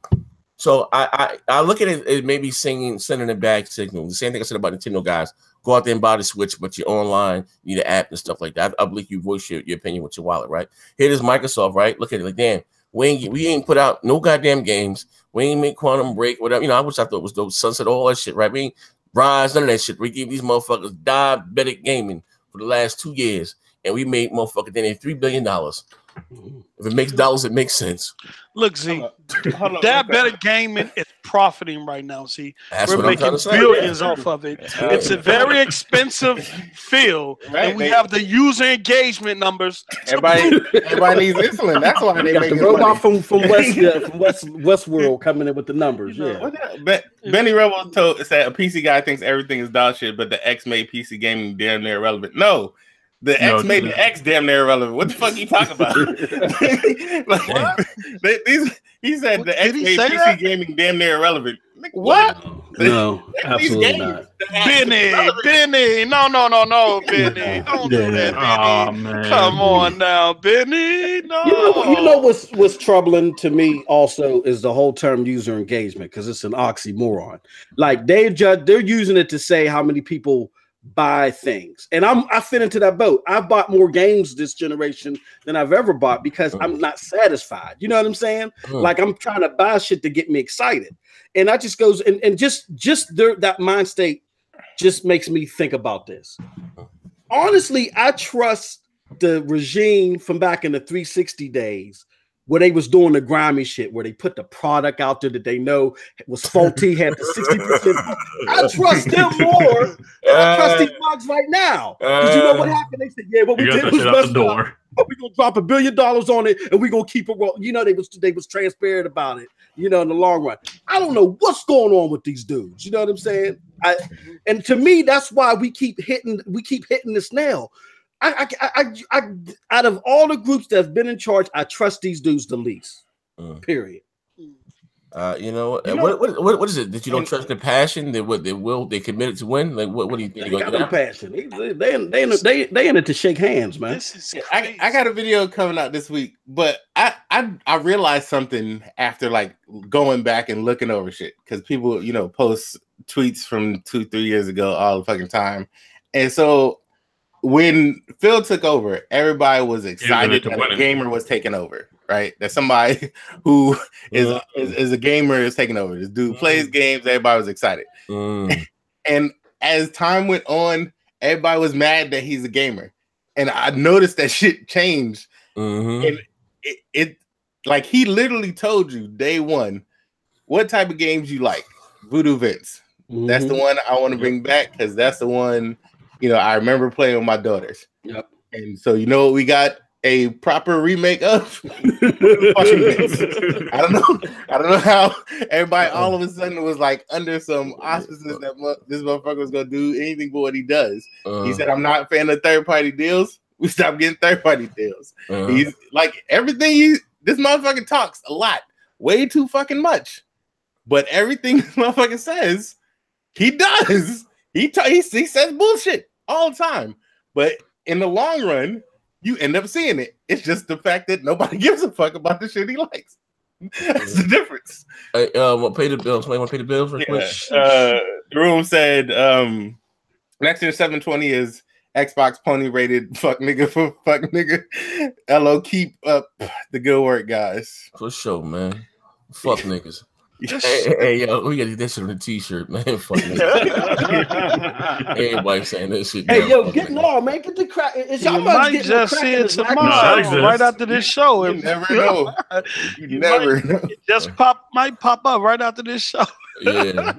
So I look at it as maybe sending a bad signal. The same thing I said about Nintendo guys. Go out there and buy the Switch, but you're online, you need an app and stuff like that. I believe you voice your opinion with your wallet, right? Here it is, Microsoft, right? Look at it like, damn, we ain't put out no goddamn games. We ain't make Quantum Break, whatever. You know, I wish I thought it was dope. Sunset, all that shit, right? We ain't Rise, none of that shit. We give these motherfuckers diabetic gaming for the last 2 years, and we made motherfuckers $3 billion. If it makes dollars, it makes sense. Look, Z, diabetic gaming is profiting right now. See, that's we're making billions off of it. It's a very expensive field, and we have the user engagement numbers. Everybody needs insulin. That's why they got the robot from Westworld coming in with the numbers. Yeah, Benny Rebel said a PC guy thinks everything is dog shit, but the X made PC gaming damn near irrelevant. No. The X made the X damn near irrelevant. What the fuck are you talking about? Like, what? He said the X made PC gaming damn near irrelevant. What? No, absolutely not. Benny, no, Benny. Don't do that, Benny. Oh, man. Come on now, Benny. No. You know what's troubling to me also is the whole term user engagement, because it's an oxymoron. Like they're using it to say how many people buy things, and I fit into that boat. I've bought more games this generation than I've ever bought because I'm not satisfied. You know what I'm saying? Like I'm trying to buy shit to get me excited, and that just goes and just that mind state just makes me think about this. Honestly, I trust the regime from back in the 360 days, where they was doing the grimy shit, where they put the product out there that they know was faulty, had the 60%. I trust them more than I trust these bugs right now. Because you know what happened? They said, yeah, what we did was messed up, but we're going to drop $1 billion on it, and we're going to keep it rolling. You know, they was transparent about it, you know, in the long run. I don't know what's going on with these dudes. You know what I'm saying? And to me, that's why we keep hitting this nail. I out of all the groups that have been in charge, I trust these dudes the least. Period. You know, what is it that you don't trust the passion? They committed to win. Like what do you think? They got no passion. They in it to shake hands, man. I got a video coming out this week, but I realized something after like going back and looking over shit because people post tweets from 2-3 years ago all the fucking time, and so when Phil took over, everybody was excited that a gamer was taking over. Right, that somebody who is a gamer is taking over. This dude plays games. Everybody was excited, and as time went on, everybody was mad that he's a gamer. And I noticed that shit changed, and it like he literally told you day one what type of games you like. Voodoo Vince. That's the one I want to bring back because that's the one I remember playing with my daughters. Yep. And so what we got. A proper remake of fucking Vince. I don't know how everybody all of a sudden was like under some auspices that this motherfucker was gonna do anything but what he does. He said, "I'm not a fan of third-party deals. We stopped getting third-party deals." He's like everything this motherfucker talks a lot, way too fucking much. But everything this motherfucker says, he does. He says bullshit all the time. But in the long run, you end up seeing it. It's just the fact that nobody gives a fuck about the shit he likes. That's the difference. Hey, pay the bills. Somebody want to pay the bills real quick? Room said next year 720 is Xbox pony rated fuck nigga for fuck nigga. LO, keep up the good work, guys. For sure, man. Fuck niggas. Hey, yo, we gotta get that shit on a t-shirt, man. Fuck everybody saying that shit. Hey, yo, get law, man. Get the crack. You might just see it tomorrow, right after this show. You never know. You never know. It just might pop up right after this show. Yeah,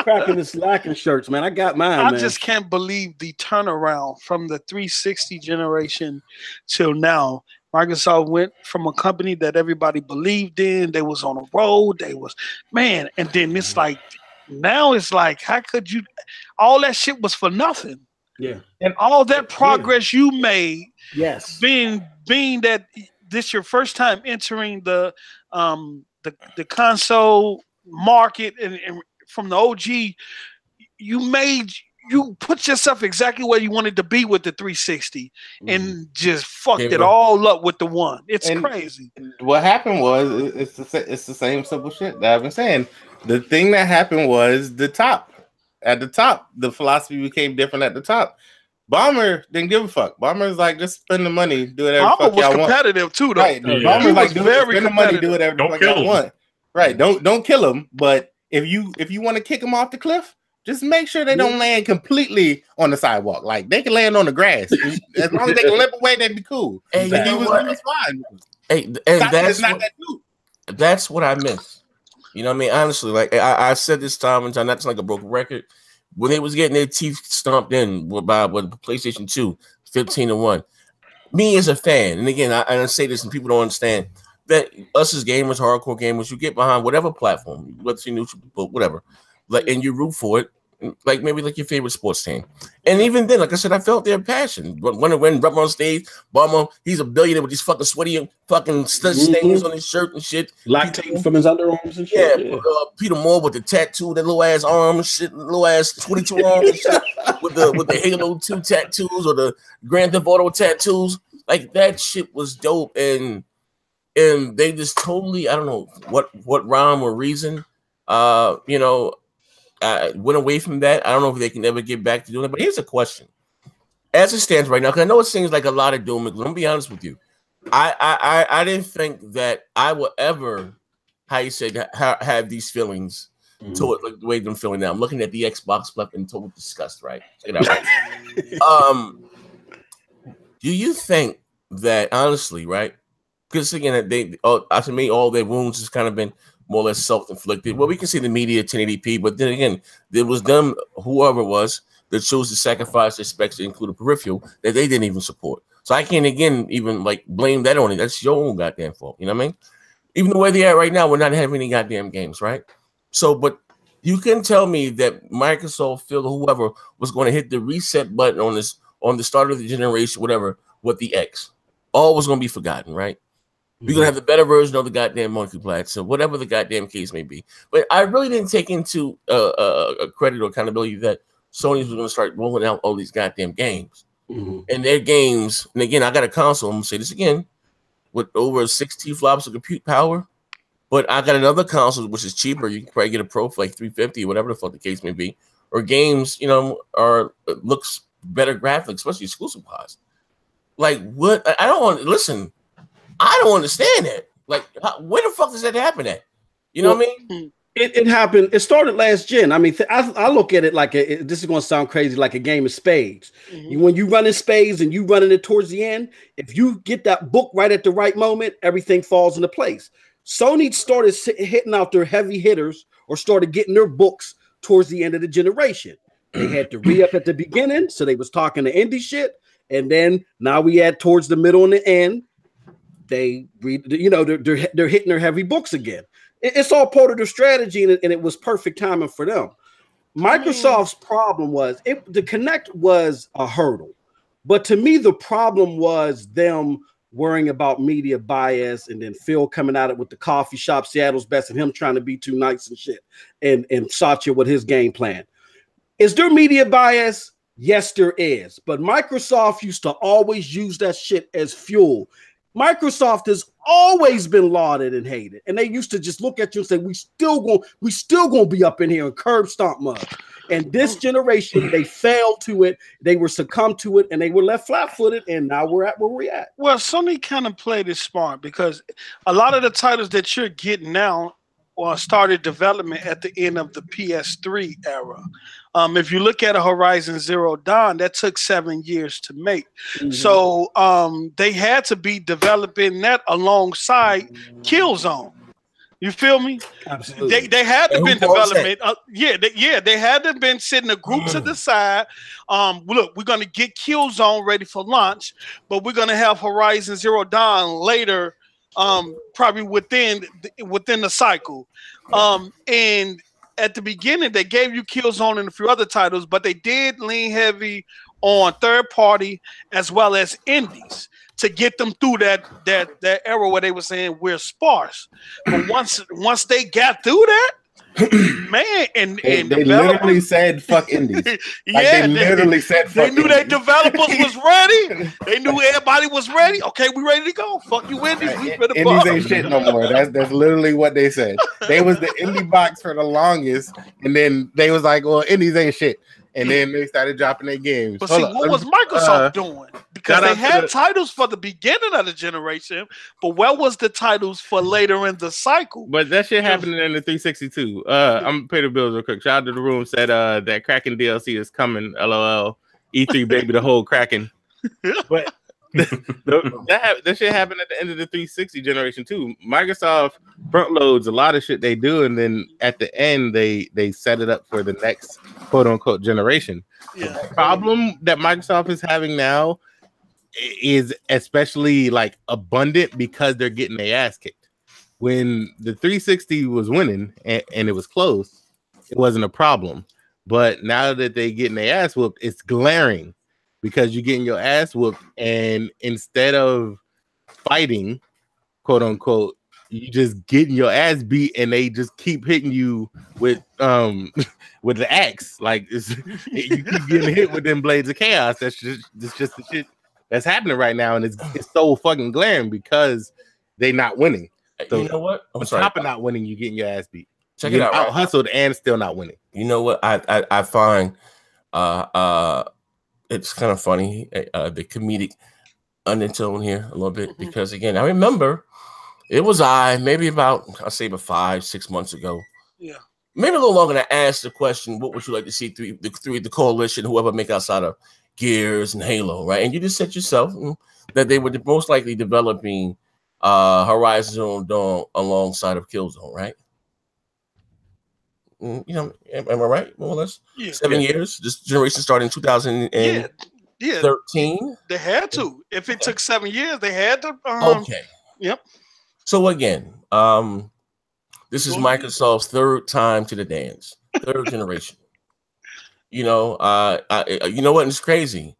cracking the slacking shirts, man. I got mine. I just can't believe the turnaround from the 360 generation till now. Microsoft went from a company that everybody believed in. They was on a road. And then it's like, now it's like, how could you, all that shit was for nothing. Yeah. And all that progress you made, yes, being that this your first time entering the console market and from the OG, you put yourself exactly where you wanted to be with the 360 and just fucked it all up with the one. It's crazy. What happened was it's the same simple shit that I've been saying. The thing that happened was at the top, the philosophy became different at the top. Bomber didn't give a fuck. Bomber's like, just spend the money, do whatever the fuck y'all want. Bomber was competitive too, though. Right. Yeah. Bomber's like, spend the money, do whatever the fuck y'all want. Right. Don't kill him. But if you want to kick him off the cliff, just make sure they don't land completely on the sidewalk. Like they can land on the grass. As long as they can limp away, they'd be cool. Hey, he was fine. Hey, and that's what I miss. You know what I mean? Honestly, like I said this time and time, that's like a broken record. When they was getting their teeth stomped in by PlayStation 2, 15-1. Me as a fan, and again, I say this and people don't understand that us as gamers, hardcore gamers, you get behind whatever platform, whether it's neutral, whatever. Like, and you root for it, like maybe like your favorite sports team. And even then, like I said, I felt their passion. When up on stage, Bomber, he's a billionaire with these fucking sweaty fucking stains on his shirt and shit. Lactating from his underarms and shit. Yeah. Peter Moore with the tattoo, that little ass arm and shit, little ass 22 arms and shit, with the Halo 2 tattoos or the Grand Theft Auto tattoos. Like that shit was dope, and they just totally, I don't know what rhyme or reason, went away from that. I don't know if they can ever get back to doing it. But here's a question: as it stands right now, because I know it seems like a lot of doom. Let me be honest with you. I didn't think that I would ever, how you said, have these feelings toward like the way I'm feeling now. I'm looking at the Xbox left in total disgust. Right? Check it out. Right? Do you think that honestly, right? Because again, to me, all their wounds has kind of been more or less self-inflicted. Well, we can see the media 1080p, but then again, there was them, whoever it was, that chose to sacrifice their specs to include a peripheral that they didn't even support. So I can't again even like blame that on it. That's your own goddamn fault. You know what I mean? Even the way they are right now, we're not having any goddamn games, right? So, but you can tell me that Microsoft, Phil, or whoever was going to hit the reset button on the start of the generation, whatever, with the X. All was going to be forgotten, right? We're gonna have the better version of the goddamn multiplat, so whatever the goddamn case may be. But I really didn't take into credit or accountability that Sony was gonna start rolling out all these goddamn games. And their games, and again, I got a console, I'm gonna say this again, with over 60 flops of compute power. But I got another console which is cheaper. You can probably get a Pro for like $350 or whatever the fuck the case may be. Or games, you know, looks better graphics, especially exclusive wise. Like what? I don't want to listen. I don't understand that. Like, where the fuck does that happen at? You know what I mean? It happened. It started last gen. I mean, I look at it like this is going to sound crazy, like a game of spades. When you run in spades and you running it towards the end, if you get that book right at the right moment, everything falls into place. Sony started hitting out their heavy hitters or started getting their books towards the end of the generation. They had to re-up at the beginning, so they was talking the indie shit, and then now we add towards the middle and the end. They read, you know, they're hitting their heavy books again. It's all part of their strategy, and it was perfect timing for them. Microsoft's problem was the Kinect was a hurdle, but to me the problem was them worrying about media bias, and then Phil coming at it with the coffee shop, Seattle's best, and him trying to be too nice and shit, and Satya with his game plan. Is there media bias? Yes, there is. But Microsoft used to always use that shit as fuel. Microsoft has always been lauded and hated, and they used to just look at you and say, "We still gonna be up in here and curb stomp mud." And this generation, they failed to it. They were succumbed to it, and they were left flat-footed. And now we're at where we're at. Well, Sony kind of played it smart because a lot of the titles that you're getting now started development at the end of the PS3 era. If you look at a Horizon Zero Dawn, that took 7 years to make. So they had to be developing that alongside Killzone. You feel me? Absolutely. They had to been development. They had to been sitting a group to the side. Look, we're gonna get Killzone ready for launch, but we're gonna have Horizon Zero Dawn later. Probably within the cycle. And at the beginning, they gave you Killzone and a few other titles, but they did lean heavy on third party as well as indies to get them through that era where they were saying we're sparse. But once they got through that, man, and they literally said fuck indies. They literally said fuck they knew indies. their developers was ready. They knew everybody was ready. Okay, we ready to go. Fuck you, indies. We finna indies ain't shit no more. That's literally what they said. They was the indie box for the longest, and then they was like, "Well, indies ain't shit." And then they started dropping their games. But see, what was Microsoft doing? Because they had titles for the beginning of the generation, but where was the titles for later in the cycle? But that shit happening in the 360 too. I'm gonna pay the bills real quick. Shout out to the room said that Kraken DLC is coming. LOL. E3 baby, the whole Kraken. But that shit happened at the end of the 360 generation too. Microsoft front loads a lot of shit they do, and then at the end they set it up for the next quote unquote generation. The problem that Microsoft is having now is especially like abundant because they're getting their ass kicked. When the 360 was winning and it was close, it wasn't a problem. But now that they getting their ass whooped, it's glaring. Because you're getting your ass whooped, and instead of fighting, quote unquote, you just getting your ass beat, and they just keep hitting you with the axe. Like you keep getting hit with them blades of chaos. That's just the shit that's happening right now, and it's so fucking glaring because they not winning. So you know what? On top of not winning, you getting your ass beat. Check it out. Out hustled and still not winning. You know what? I find it's kind of funny, the comedic undertone here a little bit, because again, I remember it was maybe about 5-6 months ago. Yeah. Maybe a little longer than I asked the question, what would you like to see through the coalition, whoever make outside of Gears and Halo, right? And you just said yourself that they were most likely developing Horizon Zero Dawn alongside of Killzone, right? You know, am I right? More or less, 7 years. This generation started in 2013. They had to. If it took 7 years, they had to. Okay. Yep. So again, this is Microsoft's third time to the dance, third generation. You know, you know what? It's crazy.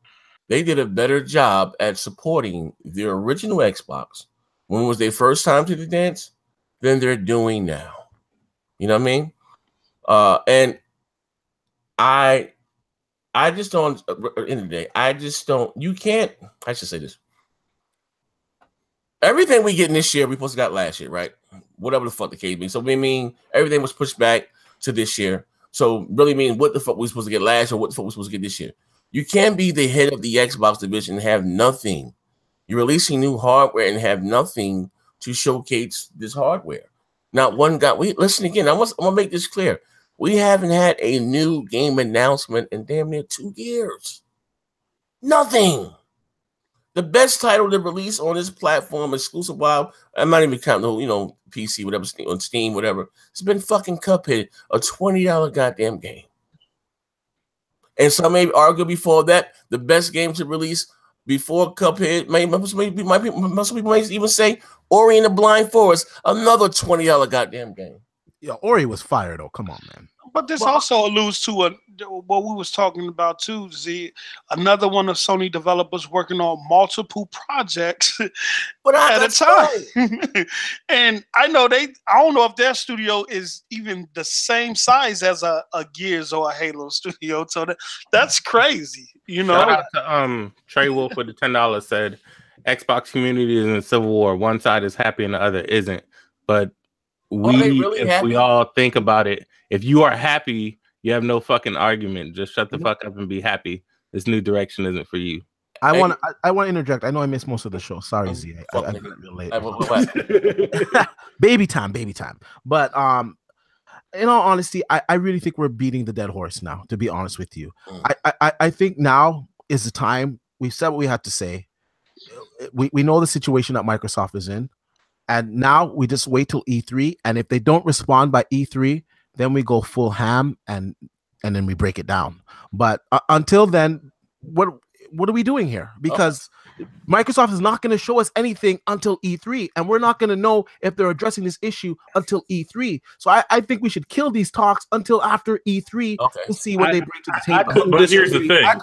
They did a better job at supporting the original Xbox when was their first time to the dance than they're doing now. You know what I mean? And I just don't, at the end of the day, I just don't, you can't, I should say this. Everything we get in this year, we supposed to got last year, right? Whatever the fuck the case be. So we mean everything was pushed back to this year. So really mean what the fuck we supposed to get last year, what the fuck we supposed to get this year. You can't be the head of the Xbox division and have nothing. You're releasing new hardware and have nothing to showcase this hardware. Not one guy. Listen again. I'm gonna make this clear. We haven't had a new game announcement in damn near 2 years. Nothing. The best title to release on this platform, exclusive while I'm not even counting, PC, whatever, on Steam, whatever. It's been fucking Cuphead, a $20 goddamn game. And some may argue before that the best game to release before Cuphead, most people may even say Ori and the Blind Forest, another $20 goddamn game. Yeah, Ori was fire though. Come on, man. But this also alludes to what we was talking about too, Z. Another one of Sony developers working on multiple projects at a time. And I don't know if their studio is even the same size as a Gears or a Halo studio. So that's crazy, Shout out to Trey Wolf with the $10 said, Xbox community is in a civil war. One side is happy and the other isn't. But we all think about it, if you are happy, you have no fucking argument. Just shut the fuck up and be happy. This new direction isn't for you. I want to interject. I know I missed most of the show. Sorry, Z. I got real late. Baby time. But in all honesty, I really think we're beating the dead horse now, to be honest with you. I think now is the time. We've said what we had to say. We know the situation that Microsoft is in. And now we just wait till E3. And if they don't respond by E3, then we go full ham and then we break it down. But until then, what are we doing here? Because Microsoft is not going to show us anything until E3. And we're not going to know if they're addressing this issue until E3. So I think we should kill these talks until after E3 to see what they bring to the table. But here's the thing. I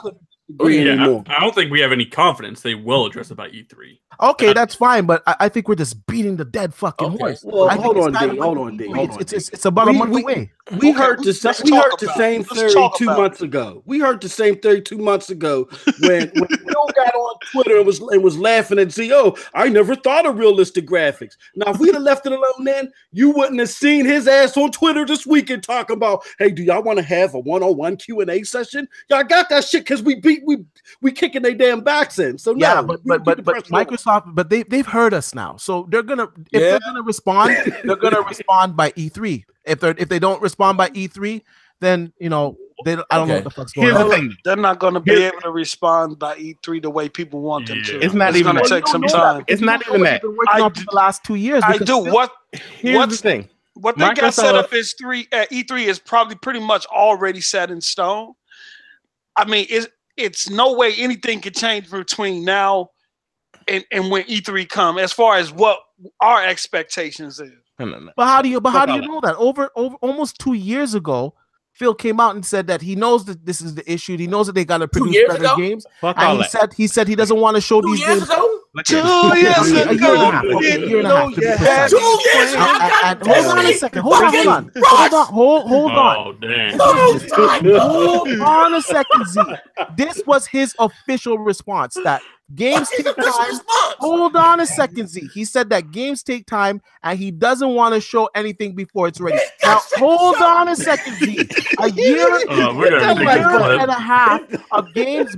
don't think we have any confidence they will address it by E3. Okay, that's fine, but I think we're just beating the dead fucking horse. Well, hold on, D. It's about a month away. We heard the same theory 2 months ago. We heard the same theory 2 months ago when Bill got on Twitter and was laughing and saying, "Oh, I never thought of realistic graphics." Now, if we'd have left it alone, then you wouldn't have seen his ass on Twitter this weekend talking about, "Hey, do y'all want to have a one-on-one Q&A session?" Y'all got that shit because we kicking their damn backs in. So yeah, but Microsoft, but they've heard us now, so they're gonna they're gonna respond, they're gonna respond by E3. If they don't respond by E3, then I don't know what the fuck's going on. They're not gonna be able to respond by E3 the way people want them to. It's not even gonna take some time. It's not even that. Been working on for the last 2 years. I do. Here's the thing. What they got set up is E3 is probably pretty much already set in stone. I mean, it's no way anything can change between now and when E3 come, as far as what our expectations is. No. But how do you know that? Over almost 2 years ago, Phil came out and said that he knows that this is the issue. He knows that they got to produce better games. And he said he doesn't want to show these games. 2 years ago. A year and a half. 2 years ago. Hold on a second. Hold on. Oh, damn. Hold on a second, Z. This was his official response that games take time. Hold on a second, Z. He said that games take time and he doesn't want to show anything before it's ready. Now, hold on a second, Z. A year and a half of games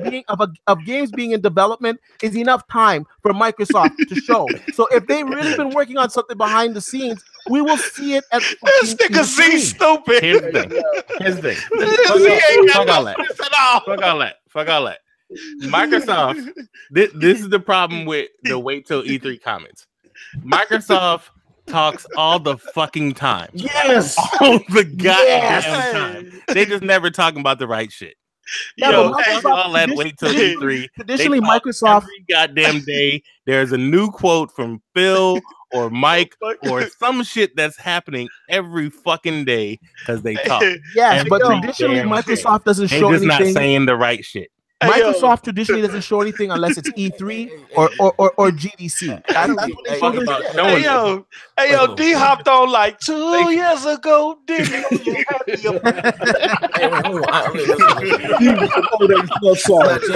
being in development is enough time for Microsoft to show. So if they really been working on something behind the scenes, we will see it at this nigga Z stupid. Here's the thing. Fuck all that. Microsoft, this is the problem with the wait till E3 comments. Microsoft talks all the fucking time. Yes. All the goddamn time. They just never talking about the right shit. All that wait till E3. Traditionally, Microsoft every goddamn day there's a new quote from Phil or Mike or some shit that's happening every fucking day because they talk. Yes, but traditionally Microsoft doesn't show anything. They're just not saying the right shit. Microsoft traditionally doesn't show anything unless it's E3 or GDC. That's what they show. Hey yo, D hopped on like 2 years ago. Didn't know you had the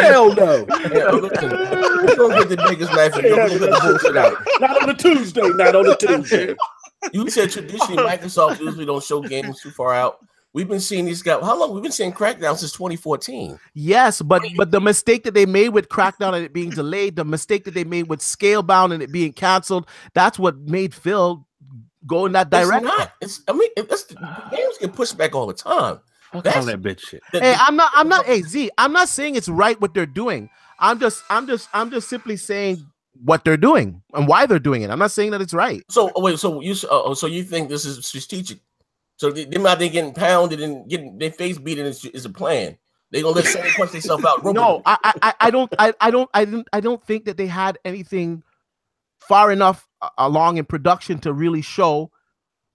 Hell no. We're gonna get the biggest laugh. Not on a Tuesday. Not on a Tuesday. You said traditionally Microsoft usually don't show games too far out. We've been seeing these guys. How long? We've been seeing Crackdown since 2014. Yes, but the mistake that they made with Crackdown and it being delayed, the mistake that they made with Scalebound and it being canceled, that's what made Phil go in that direction. Games get pushed back all the time. That's all that bitch shit. Hey, I'm not. Hey, Z, I'm not saying it's right what they're doing. I'm just simply saying what they're doing and why they're doing it. I'm not saying that it's right. So wait, so you think this is strategic? So them out there getting pounded and getting their face beaten is a plan. They gonna let someone punch themselves out. No, I don't think that they had anything far enough along in production to really show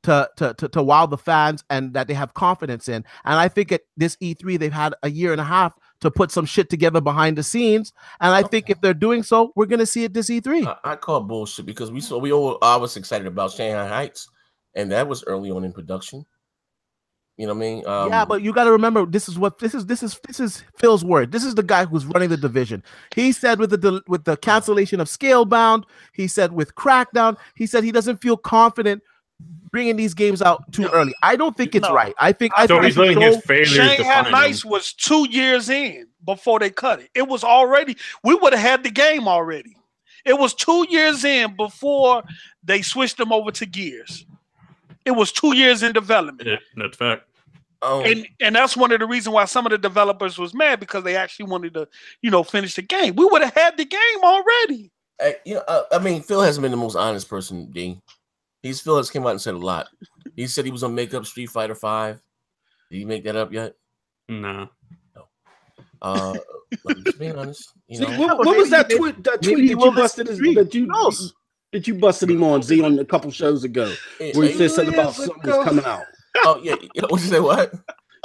to wow the fans and that they have confidence in. And I think at this E3 they've had a year and a half to put some shit together behind the scenes. And I think if they're doing so, we're gonna see it this E3. I call bullshit because I was excited about Shanghai Heights, and that was early on in production. You know what I mean? Yeah, but you got to remember, this is Phil's word. This is the guy who's running the division. He said with the cancellation of Scalebound, he said with Crackdown, he said he doesn't feel confident bringing these games out too early. I don't think it's right. I think he's letting his failures Shanghai Nights was 2 years in before they cut it. It was already, we would have had the game already. It was 2 years in before they switched them over to Gears. It was 2 years in development. Yeah, that's fact. And that's one of the reasons why some of the developers was mad, because they actually wanted to, finish the game. We would have had the game already. I mean, Phil hasn't been the most honest person, D. Phil has came out and said a lot. He said he was gonna make up Street Fighter 5. Did he make that up yet? No. Just being honest. What was that tweet that you busted that you busted him on, Z, on a couple shows ago, where he said something about something was coming out? Oh yeah, what you say? What?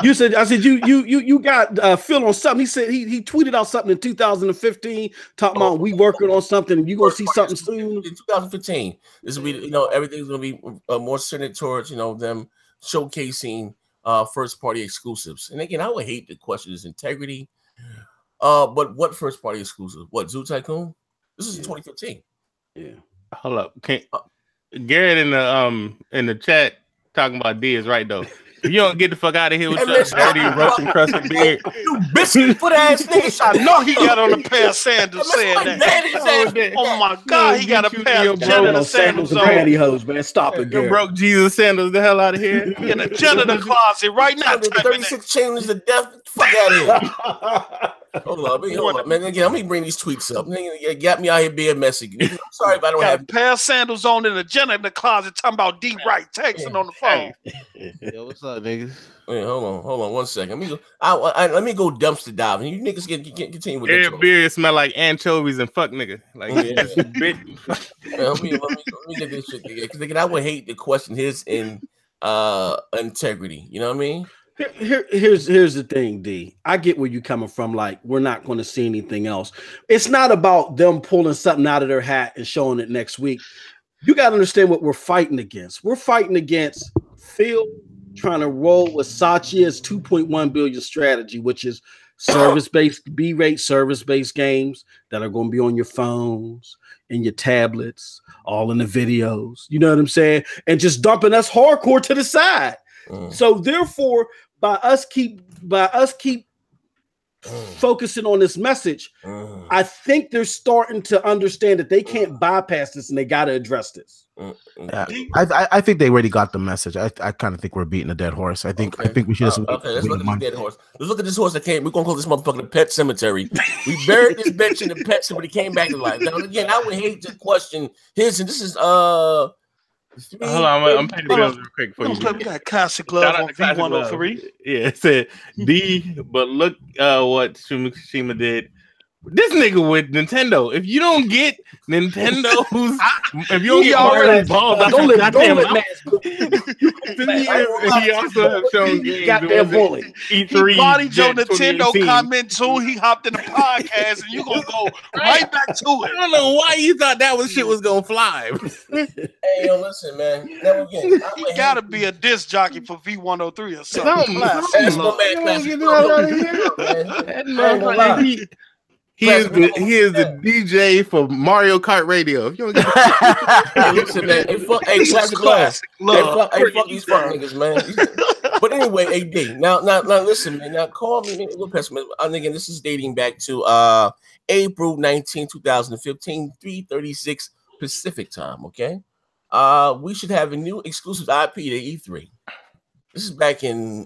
I said you got Phil on something. He said he tweeted out something in 2015 talking about we working on something and you gonna see something soon. In 2015, this will be everything's gonna be more centered towards them showcasing first party exclusives. And again, I would hate to question his integrity. But what first party exclusive? What, Zoo Tycoon? This is 2015. Yeah. Hold up. Garrett in the chat talking about D is right though. If you don't get the fuck out of here with your dirty Russian crusted beard, you biscuit foot ass nigga. I know he got on a pair of sandals saying that. Oh my God, he got a pair of janitor sandals on. Pantyhose, man. Stop it, Garrett. Broke Jesus sandals the hell out of here. In a janitor closet right now. 36 chains of death. Fuck out of here. Hold on, man. Again, let me bring these tweets up. You got me out here being messy. I'm sorry if I don't have a pair of sandals on in a janitor closet talking about D Wright texting on the phone. Yo, what's up, niggas? Wait, hold on 1 second. Let me go dumpster diving. You niggas can continue with that. Beard smell like anchovies and fuck nigga. Like bitch. Let me get this shit together. Because I would hate to question his integrity. You know what I mean? Here's the thing, D. I get where you're coming from. Like, we're not going to see anything else. It's not about them pulling something out of their hat and showing it next week. You got to understand what we're fighting against. We're fighting against Phil trying to roll with Satya's 2.1 billion strategy, which is service-based, B-rate service-based games that are going to be on your phones and your tablets, all in the videos. You know what I'm saying? And just dumping us hardcore to the side. So therefore, by us keep focusing on this message, I think they're starting to understand that they can't bypass this and they got to address this. Yeah, I think they already got the message. I kind of think we're beating a dead horse. I think we should. Let's look at this dead horse. Let's look at this horse that came. We're gonna call this motherfucker the pet cemetery. We buried this bitch in the pet cemetery. He came back to life. Now again, I would hate to question his. And this is Hold on, I'm paying the bills real quick for you. We got classic glove on V103. Yeah, it said D, but look what Shima did. This nigga with Nintendo. If you don't get Nintendo's, if you don't get already involved, don't let man. He also has shown games. Goddamn bully. He bodied your Nintendo comment too. He hopped in the podcast, and you gonna go right back to it. I don't know why you thought that shit was gonna fly. Hey, yo, listen, man. Never again. He gotta be a disc jockey for V103 or something. He is the DJ for Mario Kart Radio. If you don't hey, listen, man. Hey, classic love. Hey, fuck these fuck niggas, man. But anyway, AD. Now, listen, man. Now, call me a little pessimist. Again, this is dating back to April 19, 2015, 3:36 Pacific time. Okay. We should have a new exclusive IP to E3. This is back in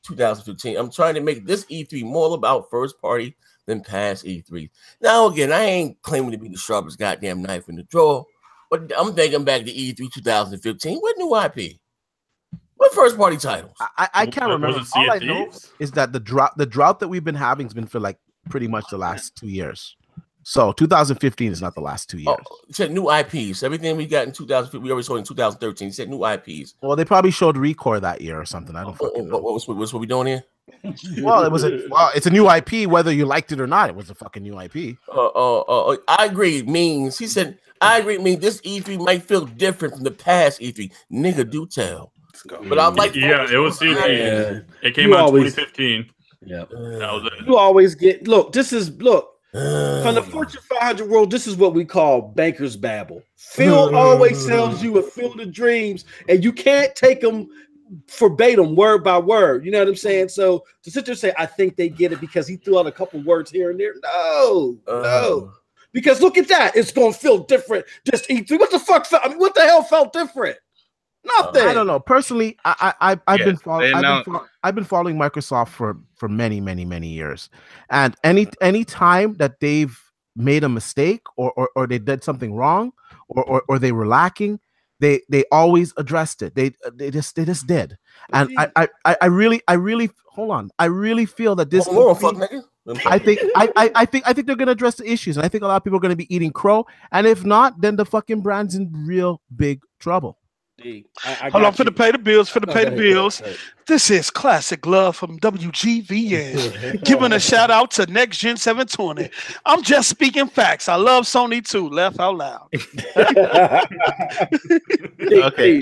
2015. I'm trying to make this E3 more about first party than past E3. Now, again, I ain't claiming to be the sharpest goddamn knife in the drawer, but I'm thinking back to E3 2015. What new IP? What first party titles? I can't remember. All I know is that the drought that we've been having has been for like pretty much the last 2 years. So 2015 is not the last 2 years. You said new IPs. Everything we got in 2015, we already saw in 2013. You said new IPs. Well, they probably showed Recore that year or something. I don't fucking know. What's what we doing here? Well, it's a new IP, whether you liked it or not. It was a fucking new IP. I agree. Means he said I agree. Means this E3 might feel different from the past E3. Nigga, do tell. But I like. Yeah, it was CT. It came out 2015. Yeah, that was it. You always get from the Fortune 500 world. This is what we call banker's babble. Phil always tells you a field of dreams, and you can't take them verbatim, word by word. You know what I'm saying? So to sit there and say, I think they get it because he threw out a couple words here and there. No. Because look at that. It's going to feel different. Just E3. What the fuck? What the hell felt different? Nothing. I don't know. Personally, I've been following Microsoft for many years. And any time that they've made a mistake or they did something wrong or they were lacking, they always addressed it. They just did. And I really hold on. I really feel that this I think they're gonna address the issues, and I think a lot of people are gonna be eating crow. And if not, then the fucking brand's in real big trouble. Hold on, for the pay the bills. This is Classic Love from WGVN. Giving a shout out to Next Gen 720. I'm just speaking facts. I love Sony too. Laugh out loud. Okay.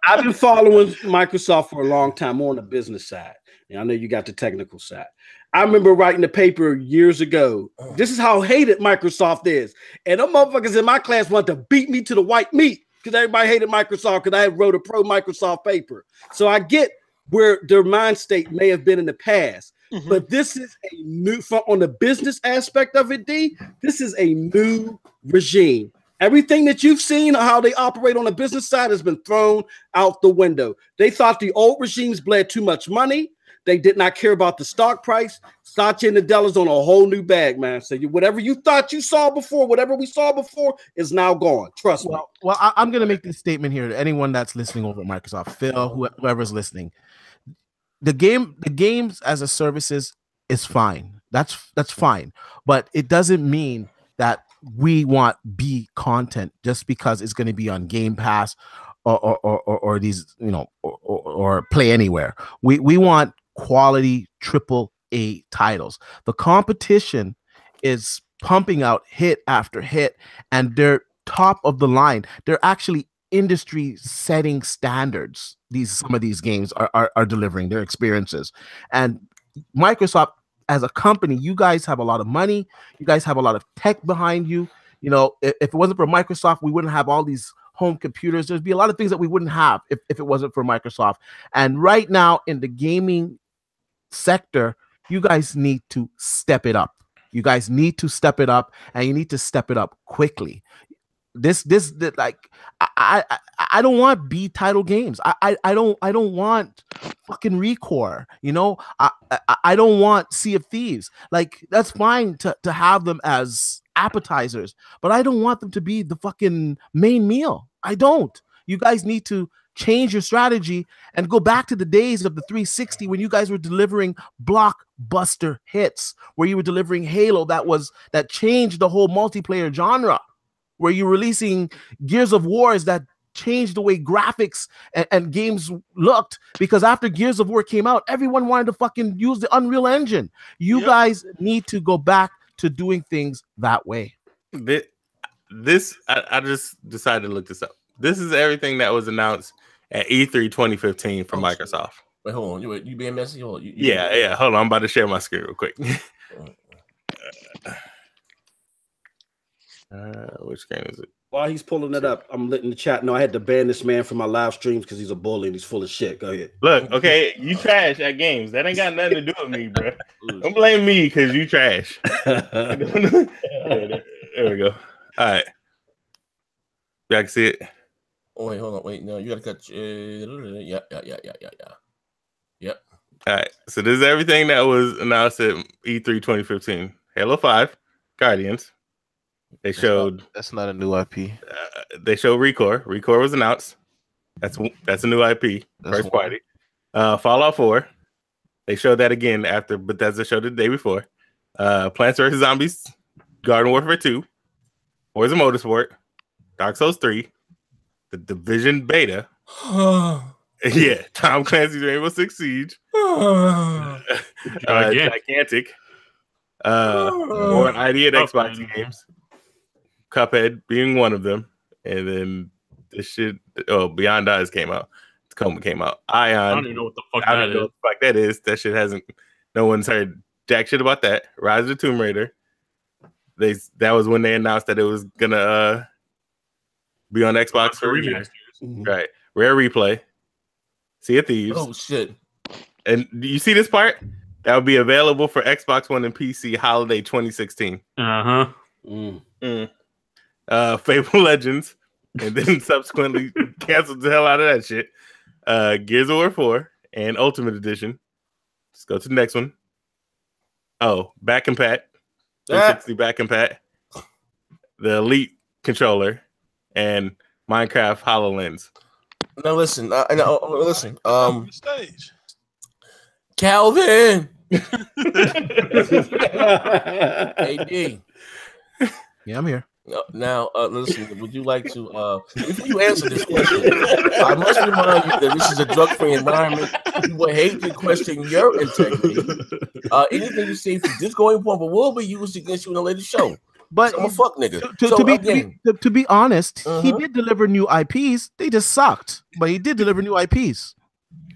I've been following Microsoft for a long time on the business side. And I know you got the technical side. I remember writing the paper years ago. This is how hated Microsoft is. And them motherfuckers in my class wanted to beat me to the white meat. Because everybody hated Microsoft because I wrote a pro Microsoft paper. So I get where their mind state may have been in the past. Mm-hmm. But this is a new, on the business aspect of it, D, this is a new regime. Everything that you've seen, how they operate on the business side has been thrown out the window. They thought the old regimes bled too much money. They did not care about the stock price. Satya and Nadella's on a whole new bag, man. So whatever you thought you saw before, whatever we saw before is now gone. Trust me. Well, I'm going to make this statement here to anyone that's listening over at Microsoft, Phil, whoever's listening. The games as a services is fine. That's fine. But it doesn't mean that we want B content just because it's going to be on Game Pass or these, or Play Anywhere. We want quality AAA titles. The competition is pumping out hit after hit, and they're top of the line. They're actually industry setting standards. Some of these games are delivering their experiences. And Microsoft as a company, you guys have a lot of money, you guys have a lot of tech behind you. If it wasn't for Microsoft, we wouldn't have all these home computers. There'd be a lot of things that we wouldn't have if it wasn't for Microsoft. And right now in the gaming sector, you guys need to step it up. You guys need to step it up, and you need to step it up quickly. I don't want B title games. I don't want fucking Recore. I don't want Sea of Thieves. Like, that's fine to have them as appetizers, but I don't want them to be the fucking main meal. I don't. You guys need to change your strategy and go back to the days of the 360 when you guys were delivering blockbuster hits, where you were delivering Halo that changed the whole multiplayer genre, where you're releasing Gears of Wars that changed the way graphics and games looked, because after Gears of War came out, everyone wanted to fucking use the Unreal Engine. You guys need to go back to doing things that way. This I just decided to look this up. This is everything that was announced at E3 2015 from Microsoft. Wait, hold on. You being messy? Hold on. Yeah. Hold on. I'm about to share my screen real quick. Which screen is it? While he's pulling it up, I'm letting the chat know I had to ban this man from my live streams because he's a bully and he's full of shit. Go ahead. Look, okay, you trash at games. That ain't got nothing to do with me, bro. Don't blame me because you trash. There we go. All right. Y'all can see it. Oh, wait, hold on. Wait, no, you gotta cut. Yeah. Yep. All right. So this is everything that was announced at E3 2015. Halo 5, Guardians. They showed. That's not a new IP. They showed Recore. Recore was announced. That's a new IP. First party. Fallout 4. They showed that again after Bethesda showed it the day before. Plants vs. Zombies, Garden Warfare 2, Forza Motorsport, Dark Souls 3, The Division Beta. Yeah, Tom Clancy's Rainbow Six Siege. Gigantic. More ID and Xbox games. Cuphead being one of them. And then this shit, Beyond Eyes came out. Tacoma came out. Ion. I don't even know what the fuck that is. That shit hasn't, no one's heard jack shit about that. Rise of the Tomb Raider. That was when they announced that it was gonna be on Xbox for reviews. Right. Rare Replay. Sea of Thieves. Oh shit. And do you see this part? That would be available for Xbox One and PC holiday 2016. Fable Legends, and then subsequently canceled the hell out of that shit. Gears of War 4 and Ultimate Edition. Let's go to the next one. Oh, Back and Pat. 360 Back and Pat. The Elite controller and Minecraft HoloLens. Now listen, listen. Stage. Calvin. AD. Yeah, I'm here. Now, listen, would you like to, before you answer this question, I must remind you that this is a drug-free environment. You would hate to question your integrity. Anything you say from this going point will be used against you in a later show. But I'm a fuck nigga. To be honest, he did deliver new IPs. They just sucked, but he did deliver new IPs.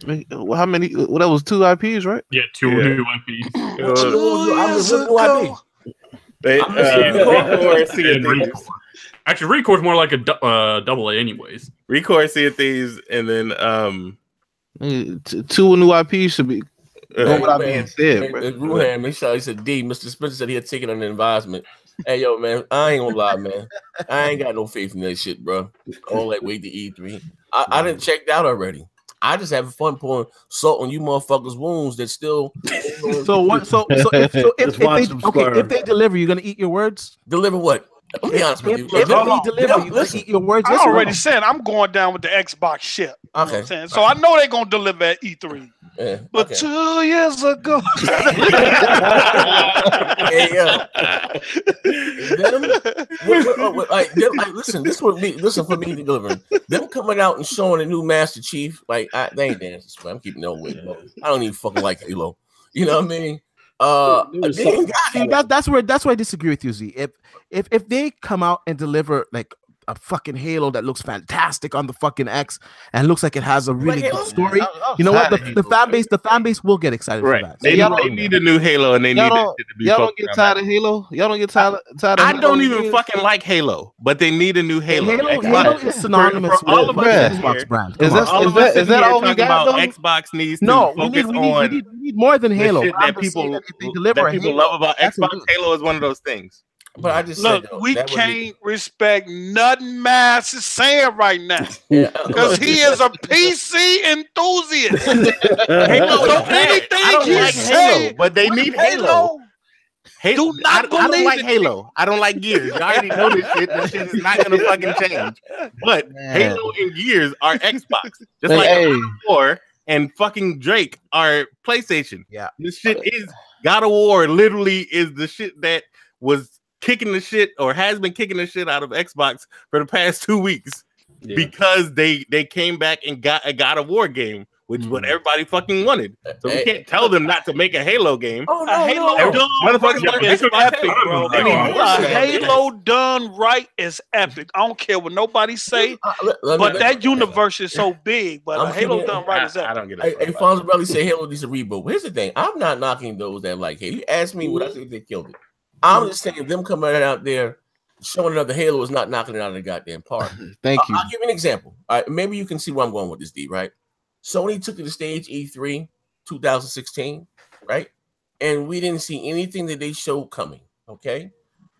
How many? Well, that was 2 IPs, right? Yeah, 2 new IPs. Actually, Recore is more like a double A, anyways. Recore, Sea of Thieves, and then 2 new IPs should be. Without being said, Ruham, he said, D. Mr. Spencer said he had taken on the advisement. Hey, yo, man, I ain't gonna lie, man. I ain't got no faith in that shit, bro. All that wait to E3. I didn't check that already. I just having fun pouring salt on you motherfuckers' wounds that still. So what? So if they deliver, you're gonna eat your words. Deliver what? I'll be honest with you. If they deliver, you gonna eat your words. I already said I'm going down with the Xbox shit. Okay. You know what I'm saying? So I know they're gonna deliver at E3. Yeah, but 2 years ago. Hey, yo. Listen, this for me. Listen for me delivering. Them coming out and showing a new Master Chief, like they ain't dancing. I'm keeping no way. I don't even fucking like Halo. You know what I mean? That's where I disagree with you, Z. If they come out and deliver like a fucking Halo that looks fantastic on the fucking X and looks like it has a really good story, you know what? The fan base will get excited for that. They need a new Halo, and they need it to be. Y'all don't get tired of Halo. Y'all don't get tired of. I don't even fucking like Halo, but they need a new Halo. Halo is synonymous with all of the Xbox brand. Is that all we got? Xbox needs to focus on. We need more than Halo. That people love about Xbox. Halo is one of those things. But I just look, we can't respect nothing Mass is saying right now because he is a PC enthusiast. Halo, so anything he say, but they need Halo. Do not I don't like Halo. I don't like Gears. You already know this shit. This shit is not gonna fucking change. But Halo and Gears are Xbox, just like God of War and fucking Drake are PlayStation. Yeah, this shit is God of War. Literally, is the shit that was kicking the shit or has been kicking the shit out of Xbox for the past 2 weeks because they came back and got a God of War game. Which is what everybody fucking wanted. So we can't tell them not to make a Halo game. Oh, no, Halo is epic, bro. Halo done right is epic. I don't care what nobody say, but that universe is so big. But Halo done right is epic. I don't get it. Hey, Fonz Belly say Halo needs a reboot. Here's the thing. I'm not knocking those that like Halo. You asked me what I think they killed it. I'm just saying them coming out there showing another Halo is not knocking it out of the goddamn park. Thank you. I'll give you an example. All right, maybe you can see where I'm going with this, D, right? Sony took to the stage E3 2016, right? And we didn't see anything that they showed coming, okay?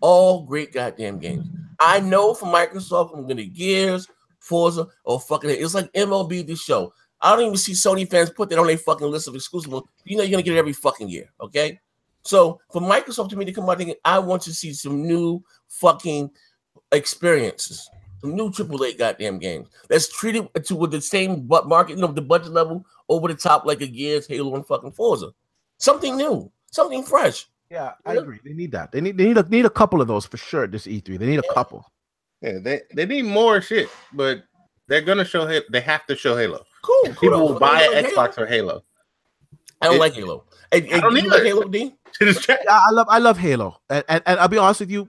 All great goddamn games. I know from Microsoft, I'm going to Gears, Forza, or fucking it's like MLB this show. I don't even see Sony fans put that on their fucking list of exclusive. You know you're going to get it every fucking year, okay? So for Microsoft to me to come out thinking, I want to see some new fucking experiences. Some new AAA goddamn games that's treated with the same market, you know, the budget level over the top like a Gears, Halo, and fucking Forza. Something new, something fresh. Yeah, I agree. They need that. They need a couple of those for sure. This E3, they need a couple. Yeah, they need more shit, but they're gonna show. They have to show Halo. Cool. People will buy an Xbox for Halo. I don't like Halo. I don't need like Halo, D. I love Halo, and I'll be honest with you.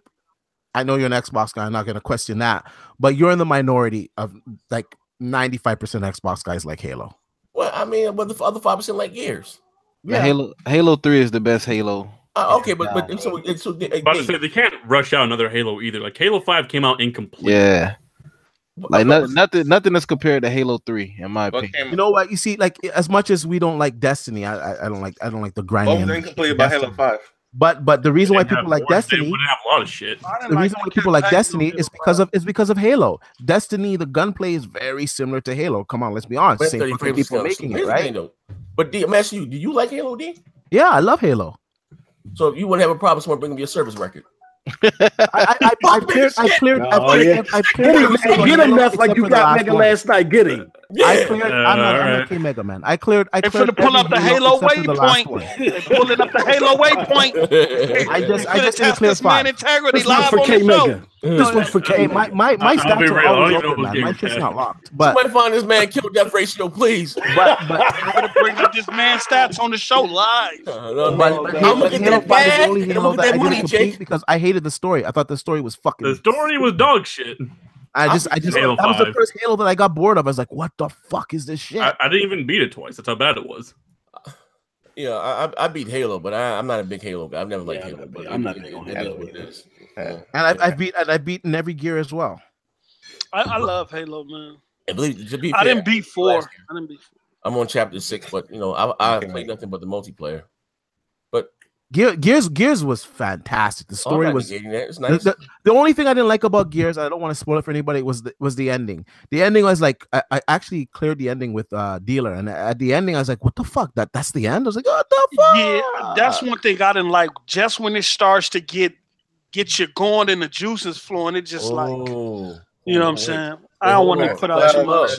I know you're an Xbox guy. I'm not going to question that, but you're in the minority of like 95% Xbox guys like Halo. Well, I mean, but the other 5% like Gears. Yeah, Halo 3 is the best Halo. Okay, but so they can't rush out another Halo either. Like Halo 5 came out incomplete. Yeah. Like nothing is compared to Halo 3, in my opinion. You know what? You see, like as much as we don't like Destiny, I don't like the grinding. What was incomplete about Halo 5? But the reason why people like Destiny, they have a lot of shit. The reason why people like Destiny is because of Halo. Destiny, the gunplay is very similar to Halo. Come on, let's be honest. Same fucking people making it, right? But D, I'm asking you, do you like Halo, D? Yeah, I love Halo. So you wouldn't have a problem someone bringing me a service record. I cleared. Get him enough like you got Mega last night. Get him. I cleared. I'm okay, Mega Man. I cleared. They're going to pull up the Halo waypoint. They're pulling up the Halo waypoint. I just didn't clear 5. Integrity live on the show. This one's for K. My stats are always open, man. My shit's not locked. But somebody find this man kill death ratio, please. But I'm gonna bring up this man's stats on the show live. I'm gonna get that bag. I'm gonna get that money, Jake. Because I hated the story. I thought the story was fucking. The story was dog shit. I just Halo that was 5. the first Halo that I got bored of. I was like, what the fuck is this shit? I didn't even beat it twice. That's how bad it was. Yeah, I beat Halo, but I'm not a big Halo guy. I've never liked Halo. But I'm not big on Halo. And I've beaten every gear as well. I love Halo, man. I believe, to be fair, I didn't beat 4. I'm on chapter 6, but you know, I played nothing but the multiplayer. But Gears was fantastic. The story was it's nice. The only thing I didn't like about Gears, I don't want to spoil it for anybody, was the ending. The ending was like I actually cleared the ending with Dealer, and at the ending I was like, what the fuck? That's the end? I was like, what the fuck? Yeah, that's one thing I didn't like. Just when it starts to get you going and the juices flowing, it just like, you know what I'm saying? I don't want to put out too much.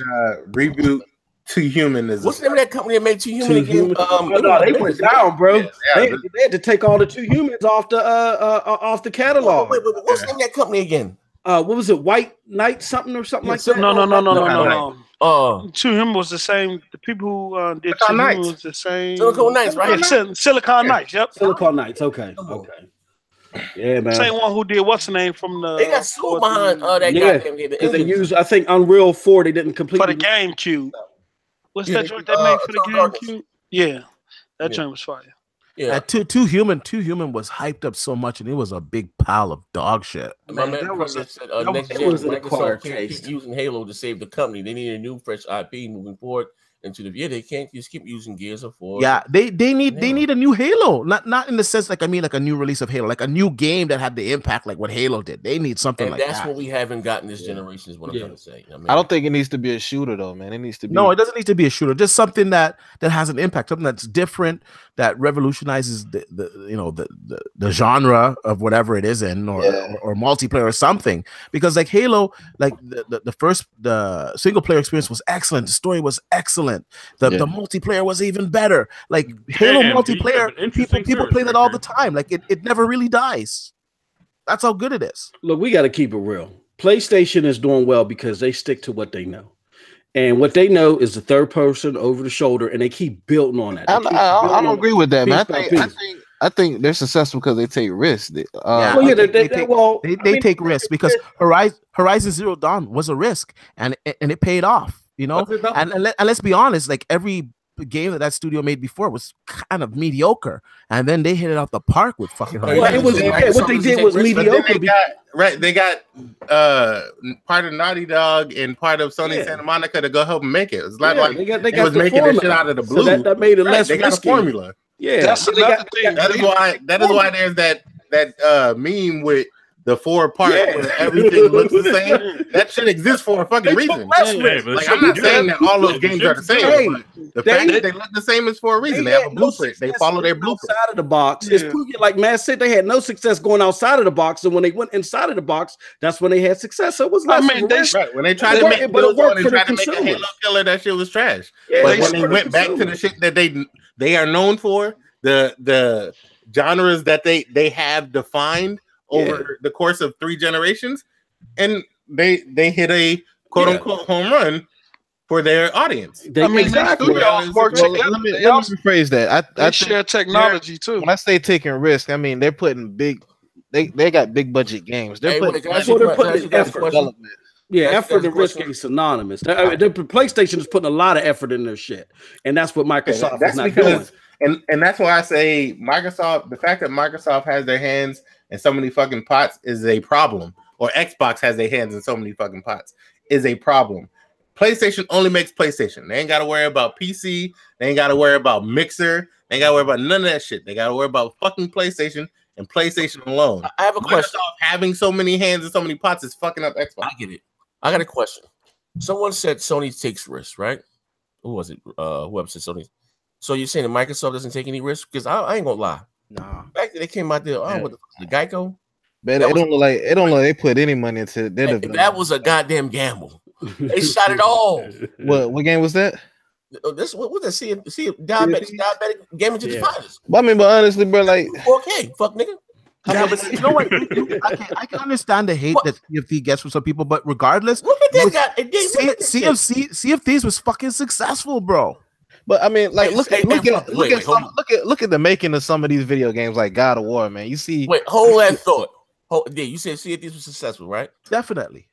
Reboot Too Human is what's the name of that company that made Too Human? They went down, bro. They had to take all the Too Humans off the catalog. Wait, what's the name of that company again? What was it? White Knight something or something like that? No. Too Human was the same. The people who did Too Human was the same. Silicon Knights, right? Yeah, Silicon Knights. Yep. Silicon Knights. Okay. Yeah, man. Same one who did what's the name from the. They got sued behind that goddamn game. They used, I think, Unreal 4. They didn't complete for the GameCube. What's that joint they made for the GameCube? Yeah, that joint was fire. Yeah, Too Human was hyped up so much, and it was a big pile of dog shit. My man said next gen Microsoft can't keep using Halo to save the company. They need a new, fresh IP moving forward. into the they can't just keep using Gears of War. Yeah, they need a new Halo. Not in the sense like I mean like a new release of Halo, like a new game that had the impact like what Halo did. They need something and like that's that. what we haven't gotten this generation is what I'm trying to say. You know what I mean? I don't think it needs to be a shooter though, man. It needs to be No, it doesn't need to be a shooter. Just something that has an impact, something that's different, that revolutionizes the genre of whatever it is in, or multiplayer or something. Because like Halo, like the single player experience was excellent. The story was excellent. The multiplayer was even better. Like Halo multiplayer, people play that all the time. Like it never really dies. That's how good it is. Look, we got to keep it real. PlayStation is doing well because they stick to what they know. And what they know is the third person over the shoulder, and they keep building on that. I don't agree with that, man. I think they're successful because they take risks. They take risks because Horizon Zero Dawn was a risk, and it paid off. You know, and let's be honest, like every game that studio made before was kind of mediocre, and then they hit it out the park with fucking Horizon. Well, it was what they did was mediocre. They got part of Naughty Dog and part of Sony Santa Monica to go help them make it. It's not like they was making this shit out of the blue. So that made it less They got a formula. Yeah, that's another thing. That is why there's that meme with the 4 parts where everything looks the same. That shit exists for a fucking reason. Like I'm not saying that all those games are the same. But the fact that they look the same is for a reason. They have a blueprint. They follow their blueprint. Outside of the box, it's proving, like Matt said, they had no success going outside of the box, and when they went inside of the box, that's when they had success. So it was less. When they tried to make a Halo killer, that shit was trash. But when they went back to the shit that they are known for, the genres that they have defined over the course of 3 generations, and they hit a quote unquote home run for their audience. Exactly. Let me rephrase that. I share technology too. When I say taking risk, I mean they're putting they got big budget games. They're putting effort. Yeah, effort and risk ain't synonymous. The PlayStation is putting a lot of effort in their shit, and that's what Microsoft is not doing. And that's why I say Microsoft. The fact that Microsoft has their hands in so many fucking pots is a problem, or Xbox has their hands in so many fucking pots is a problem. PlayStation only makes PlayStation. They ain't got to worry about PC. They ain't got to worry about Mixer. They ain't got to worry about none of that shit. They got to worry about fucking PlayStation and PlayStation alone. I have a question. Having so many hands in so many pots is fucking up Xbox. I get it. I got a question. Someone said Sony takes risks, right? Who was it? Whoever said Sony. So you're saying that Microsoft doesn't take any risks? Because I ain't gonna lie. Nah. Back then they came out there. What the Geico? But it don't look like they put any money into their development. That was a goddamn gamble. They shot it all. What game was that? This what was that? See diabetic gaming to the finest. But I mean, but honestly, bro, like 4K, fuck nigga. Yeah, but you know what? I can understand the hate that CFD gets from some people, but regardless, look at this guy. CFDs was fucking successful, bro. But I mean, like, look at the making of some of these video games, like God of War, man. You see, hold that thought. You said CFDs was successful, right? Definitely.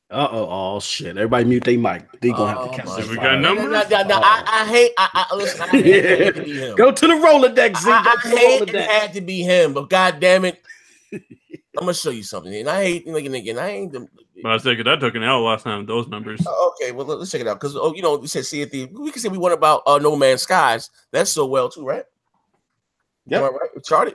Oh shit! Everybody mute their mic. They gonna have to count. We got numbers. I hate. Listen. I hate it to be him. Go to the Rolodex. I hate it had to be him, but God damn it, I'm gonna show you something. And I hate again. I ain't them. But I said that took an L last time. Those numbers. Okay, well let's check it out because we said CFD. We can say we won about No Man's Skies. That's so well too, right? Yep. Am I right? Charted.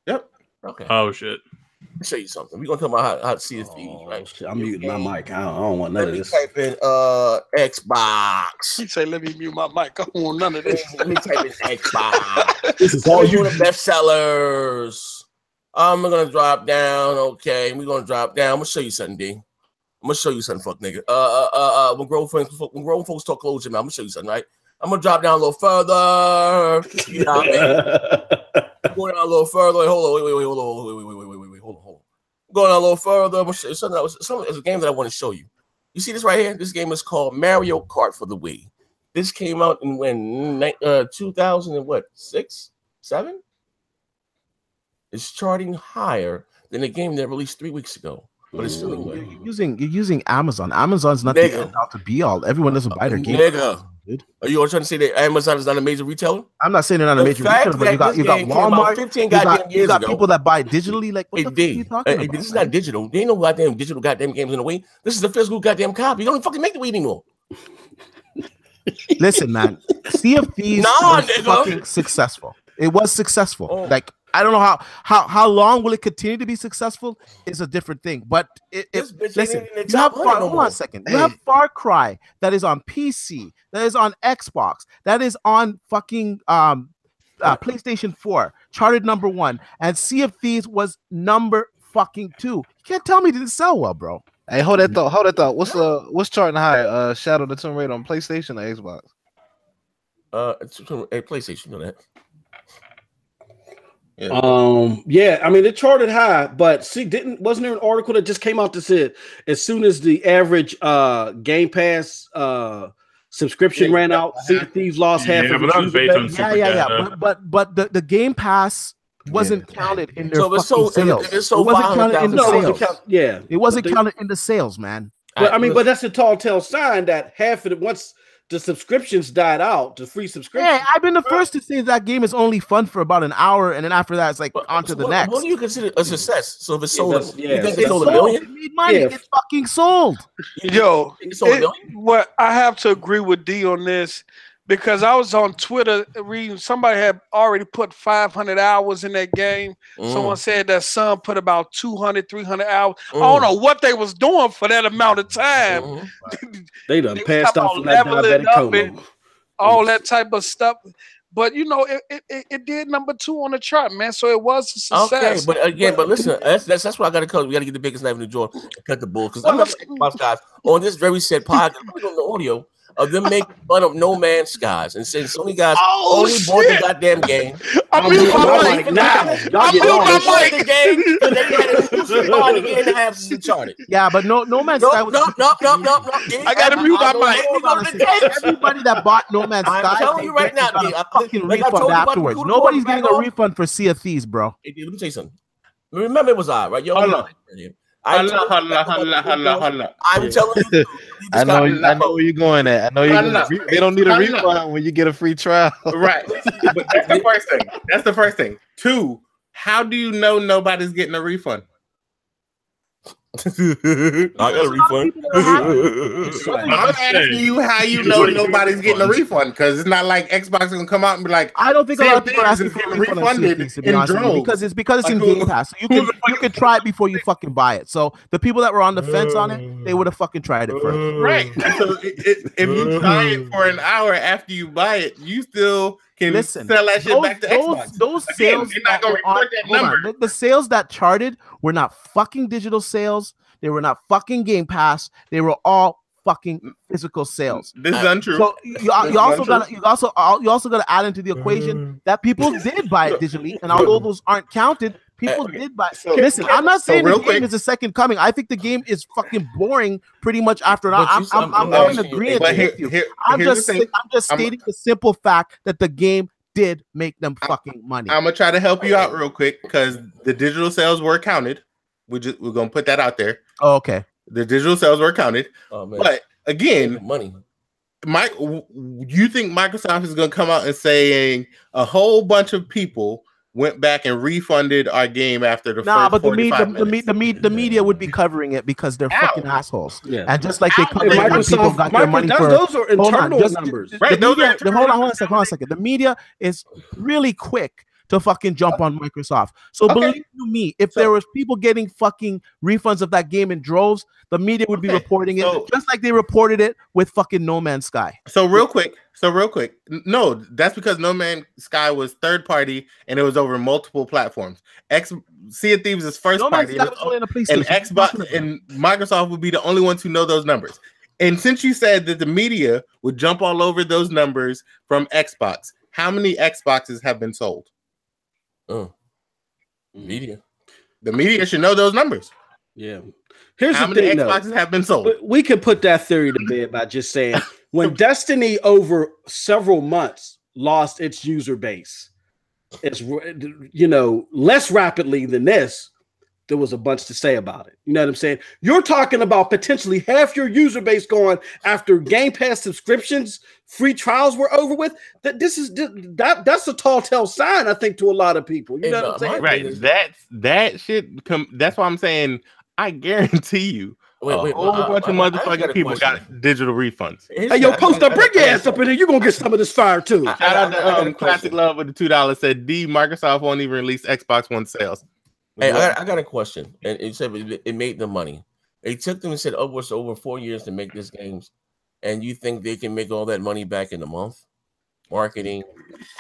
Yep. Okay. Oh shit. Let me show you something. We're gonna talk about how CFD, right? Shit, I'm muting my mic. I don't want none of this. Type in Xbox. He say, "Let me mute my mic. I don't want none of this." Let me type in Xbox. This is all you the best sellers. I'm gonna drop down. Okay, we're gonna drop down. I'm gonna show you something, D. I'm gonna show you something, fuck nigga. When grown folks talk close, man, I'm gonna show you something, right? I'm gonna drop down a little further. You know what I mean? Going down a little further. Hold on, wait, hold on. Going down a little further. I'm gonna show you something. It's a game that I want to show you. You see this right here? This game is called Mario Kart for the Wii. This came out in when 2006, 7. It's charting higher than a game that released 3 weeks ago. But it's still in You're using Amazon. Amazon's not the end all to be all. Everyone doesn't buy their game. Nigga. Are you all trying to say that Amazon is not a major retailer? I'm not saying they're not a major retailer, but you got Walmart. 15 goddamn years you got ago. people that buy digitally. Like, what the fuck are you talking about? This is not digital. There ain't no goddamn digital goddamn games in the Wii. This is the physical goddamn copy. You don't fucking make the Wii anymore. Listen, man, Sea of Thieves was fucking successful. It was successful. Oh. Like, I don't know how long will it continue to be successful is a different thing. But listen, you have hold on a second. You have Far Cry that is on PC, that is on Xbox, that is on fucking PlayStation 4, charted #1, and Sea of Thieves was #2. You can't tell me it didn't sell well, bro. Hey, hold that thought. What's charting high? Shadow of the Tomb Raider on PlayStation or Xbox? PlayStation, you know that. Yeah. I mean, it charted high, but see, wasn't there an article that just came out that said as soon as the average Game Pass subscription ran out, Sea of Thieves lost half of its user base. But the Game Pass wasn't counted in their sales. It wasn't counted in the sales. It wasn't But counted in the sales, man. But I mean, but that's a tall tale sign that half of it, once the subscriptions died out, the free subscription. Yeah, I've been the first to say that game is only fun for about an hour, and then after that, it's like on to the next. What do you consider a success? So if it's sold, you think they sold $1 million? It made money. It's fucking sold. Yo, what I have to agree with D on this, because I was on Twitter reading somebody had already put 500 hours in that game. Someone said that son put about 200, 300 hours. I don't know what they was doing for that amount of time. They done passed off from that diabetic coma. All that type of stuff. But you know, it did #2 on the chart, man. So it was a success. Okay, but again, but listen, that's why I got to cut. We got to get the biggest knife in the drawer and cut the bull. Because I'm not saying about guys on this very set podcast, on the audio of them making fun of No Man's Skies and saying so many guys only bought the goddamn game. I'm mute my mic now. I'm mute my mic. The game, so they had a game and a half since it charted. Yeah, but No Man's Sky. No. I gotta mute my mic. Everybody that bought No Man's Sky, I'm telling you right now, a fucking refund afterwards. Nobody's getting a refund for Sea of Thieves, bro. Hey, let me tell you something. Remember, it was I, right? I'm telling you. I know where you're going at. I know they don't need a refund when you get a free trial. Right. But that's the first thing. That's the first thing. 2, how do you know nobody's getting a refund? I got a refund. I'm asking you how you know nobody's getting a refund, because it's not like Xbox is gonna come out and be like, I don't think a lot of people are asking for a refund because it's in Game Pass. So you can try it before you fucking buy it. So the people that were on the fence on it, they would have fucking tried it first. Right. So if you try it for an hour after you buy it, you still can sell that shit back to Xbox. Those sales, you're not gonna report that number. The sales that charted were not fucking digital sales. They were not fucking Game Pass. They were all fucking physical sales. This is untrue. So you also gotta add into the equation that people did buy it digitally, and although those aren't counted, people did buy. Listen, I'm not saying the game is a second coming. I think the game is fucking boring pretty much after that. I'm in agreement with you. I'm just stating the simple fact that the game did make them fucking money. I'm gonna try to help you out real quick, because the digital sales were counted. We're gonna put that out there. Oh, okay. The digital sales were counted. Oh, man. But again, money. You think Microsoft is gonna come out and saying a whole bunch of people went back and refunded our game after the first 45 minutes? The media would be covering it because they're fucking assholes. Yeah. And just like they cover it when people got their money for. Those are internal numbers. Right. Hold on a second. The media is really quick to fucking jump on Microsoft. So believe you me, if there was people getting fucking refunds of that game in droves, the media would be reporting it just like they reported it with fucking No Man's Sky. So real quick. No, that's because No Man's Sky was third party and it was over multiple platforms. Sea of Thieves is first party, and Xbox and Microsoft would be the only ones who know those numbers. And since you said that the media would jump all over those numbers from Xbox, how many Xboxes have been sold? Media. The media should know those numbers. Yeah. Here's how the many thing, Xboxes have been sold. We could put that theory to bed by just saying when Destiny over several months lost its user base, it's less rapidly than this, there was a bunch to say about it. You know what I'm saying? You're talking about potentially half your user base going after Game Pass subscriptions, free trials were over with. That's a tall tale sign, I think, to a lot of people. You know what I'm saying? Right. That shit. That's why I'm saying. I guarantee you, whole bunch of motherfucking people got digital refunds. Hey, yo, post up, bring your ass up in here. You're gonna get some of this fire too. Shout out to Classic Love with the $2 said Microsoft won't even release Xbox One sales. Hey, I got a question, and it said it made the money. It took them and said, "Oh, it's over 4 years to make this games," and you think they can make all that money back in a month? Marketing,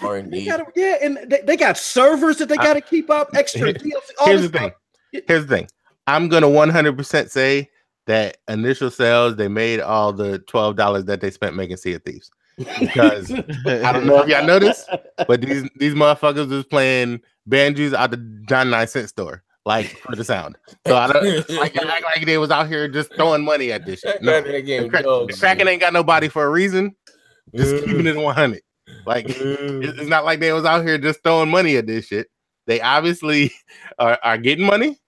R&D. Yeah, and they got servers that they got to keep up. Extra DLC. Here's the thing. I'm gonna 100% say that initial sales they made all the $12 that they spent making Sea of Thieves. Because I don't know if y'all noticed, but these motherfuckers was playing banjos out the 99-cent store, like for the sound. So I don't like they was out here just throwing money at this shit. No, the Kraken ain't got nobody for a reason. Just keeping it 100. Like it's not like they was out here just throwing money at this shit. They obviously are getting money.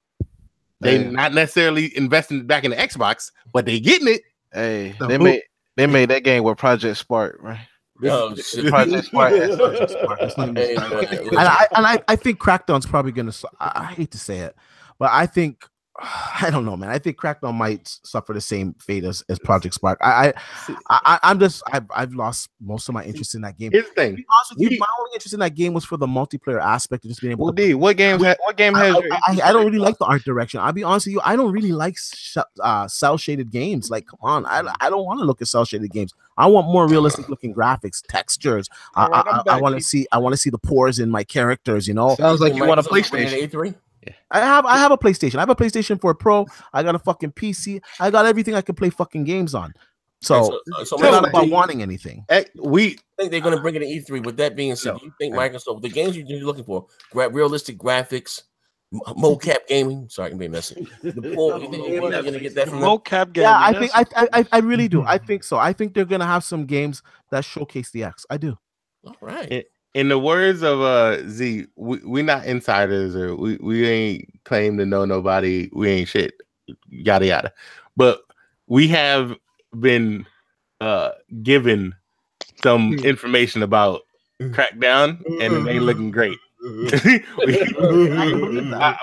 They not necessarily investing back in the Xbox, but they getting it. Hey, they made that game with Project Spark, right? Oh, shit. Project Spark. And I think Crackdown's probably gonna. I hate to say it, but I think I don't know, man. I think Crackdown might suffer the same fate as Project Spark. I've lost most of my interest in that game. Here's the thing. To be honest with you, my only interest in that game was for the multiplayer aspect of just being able to. What game has? I don't really like the art direction. I'll be honest with you. I don't really like cell shaded games. Like, come on, I don't want to look at cell shaded games. I want more realistic looking graphics, textures. I want to see the pores in my characters. You know, sounds like you want a PlayStation. A3. I have a PlayStation. I have a PlayStation 4 Pro. I got a fucking PC. I got everything I can play fucking games on. So it's not about wanting anything. We think they're going to bring it to E3. With that being said, do you think Microsoft, the games you're looking for, realistic graphics, mocap gaming? Sorry, I can be messy. You think they're going to get that from mocap gaming? Yeah, I really do. I think so. I think they're going to have some games that showcase the X. I do. All right. In the words of Z, we not insiders, or we ain't claim to know nobody. We ain't shit, yada yada. But we have been given some information about Crackdown, and it ain't looking great.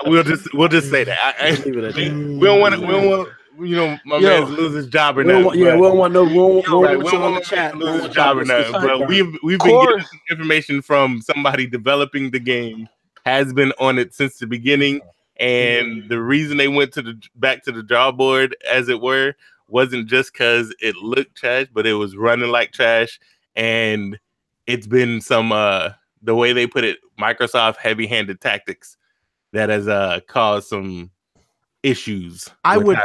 We'll just say that. We don't want. You know, my man lose his job or not. We don't want no on the chat. Lose his job or not. But we've been getting some information from somebody developing the game, has been on it since the beginning, and the reason they went back to the drawing board, as it were, wasn't just because it looked trash, but it was running like trash, and it's been some the way they put it, Microsoft heavy-handed tactics that has caused some issues. I would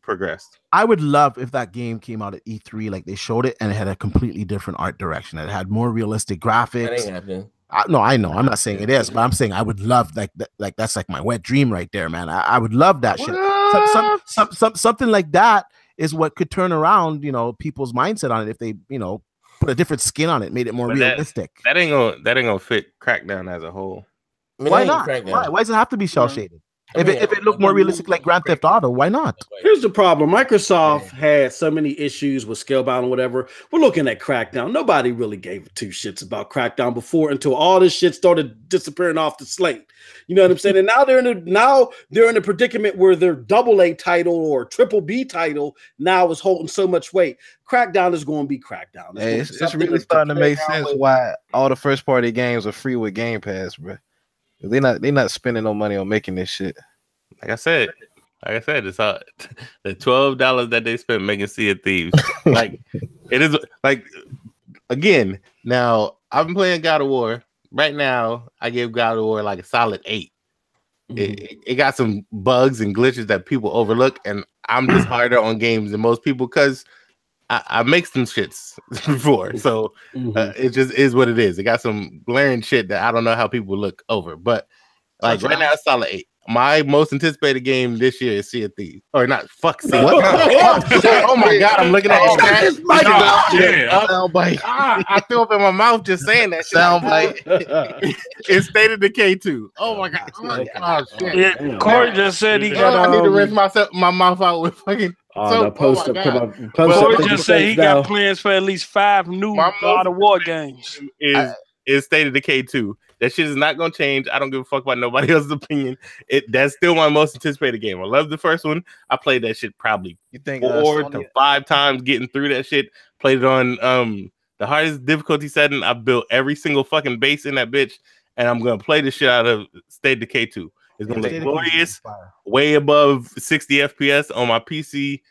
progressed. I would love if that game came out at E3 like they showed it, and it had a completely different art direction. It had more realistic graphics. That ain't happening. No, I know. I'm not saying it is, but I'm saying I would love like that's like my wet dream right there, man. I would love that shit. Something like that is what could turn around, people's mindset on it if they, put a different skin on it, made it more realistic. That ain't gonna fit Crackdown as a whole. Why not? Why does it have to be shell shaded? If it looked more realistic like Grand Theft Auto, why not? Here's the problem. Microsoft had so many issues with Scalebound and whatever. We're looking at Crackdown. Nobody really gave two shits about Crackdown before until all this shit started disappearing off the slate. You know what I'm saying? And now they're in a predicament where their AA title or triple B title now is holding so much weight. Crackdown is going to be Crackdown. It's really starting to make sense why all the first party games are free with Game Pass, bro. They not spending no money on making this shit. Like I said, it's the $12 that they spent making Sea of Thieves. Like it is like again. Now I've been playing God of War. Right now, I give God of War like a solid 8. It got some bugs and glitches that people overlook, and I'm just harder on games than most people because I make some shits before, so it just is what it is. It got some glaring shit that I don't know how people look over, but like right now, it's solid 8. My most anticipated game this year is Sea of Thieves, or not? Fuck Sea. Oh my god, I'm looking at the soundbite. I threw up in my mouth just saying that soundbite. It's State of Decay 2. Oh my god. Oh shit. Yeah, Corey just said he got. I need to rinse my mouth out with fucking. Corey just said he got plans for at least 5 new God of War games. Is State of Decay 2. That shit is not gonna change. I don't give a fuck about nobody else's opinion. That's still my most anticipated game. I love the first one. I played that shit probably 4 to 5 times getting through that shit. Played it on the hardest difficulty setting. I built every single fucking base in that bitch, and I'm gonna play the shit out of State of Decay 2. It's gonna look glorious, way above 60 FPS on my PC.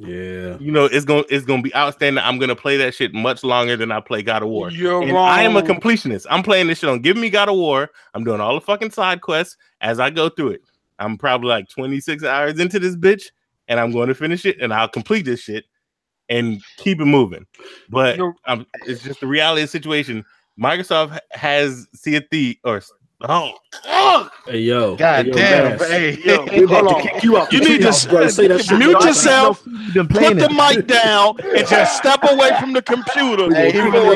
Yeah, you know, it's gonna be outstanding. I'm gonna play that shit much longer than I play God of War. You're and wrong. I am a completionist. I'm playing this shit on Give Me God of War. I'm doing all the fucking side quests as I go through it. I'm probably like 26 hours into this bitch, and I'm going to finish it, and I'll complete this shit and keep it moving. But it's just the reality of the situation. Microsoft has Sea of Thieves, or hey yo, God damn, hey, yo, we about to kick you out. You need to mute yourself, put the mic down, and just step away from the computer. Hey, he really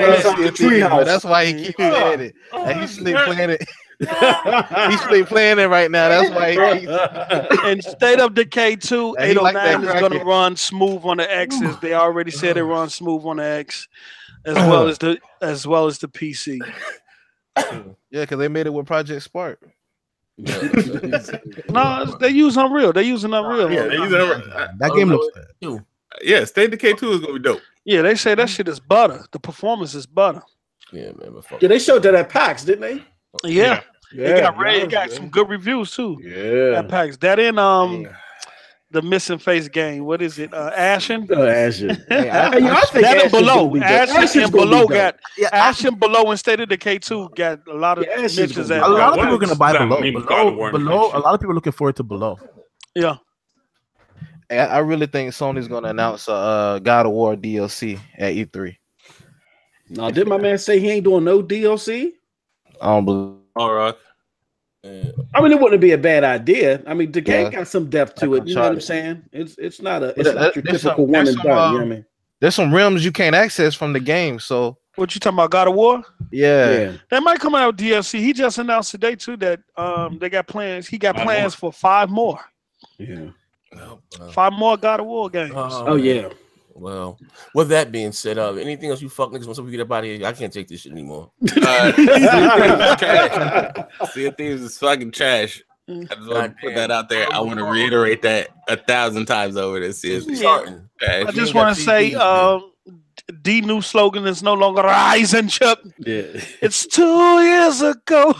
that's why he keeps playing it. And he sleep playing it. He's sleep playing it right now. That's why he keeps. And State of Decay 2, 809 is going to run smooth on the X's. They already said it runs smooth on the X, as well as the PC. Yeah, because they made it with Project Spark. No, they use Unreal. They're using Unreal. Yeah, they use Unreal. That game looks good. Yeah, State of Decay 2 is gonna be dope. Yeah, they say that shit is butter. The performance is butter. Yeah, man. Yeah, they showed that at PAX, didn't they? Yeah. It got some good reviews too. Yeah, at PAX. That in the Missing Face game. What is it? Ashen? Ashen. That Below. Ashen Below got Ashen Below and State of Decay 2 got a lot of mentions. A lot of people are gonna buy Below. A lot of people are looking forward to Below. Yeah. I really think Sony's gonna announce a God of War DLC at E3. No, did my man say he ain't doing no DLC? I don't believe. All right. I mean, it wouldn't be a bad idea. I mean, the game got some depth to it. You know what I'm saying? It's not your typical one and done. You know what I mean? There's some realms you can't access from the game. So what you talking about? God of War? Yeah. That might come out with DLC. He just announced today too that they got plans. He got plans for 5 more. Yeah. 5 more God of War games. Oh yeah. Well, with that being said, anything else you fuck niggas want to get up out of here? I can't take this shit anymore. Sea of Thieves is fucking trash. I just want to put that out there. I want to reiterate that 1,000 times over this. I just want to say, the new slogan is no longer Rise and Chip. Yeah. It's 2 years ago.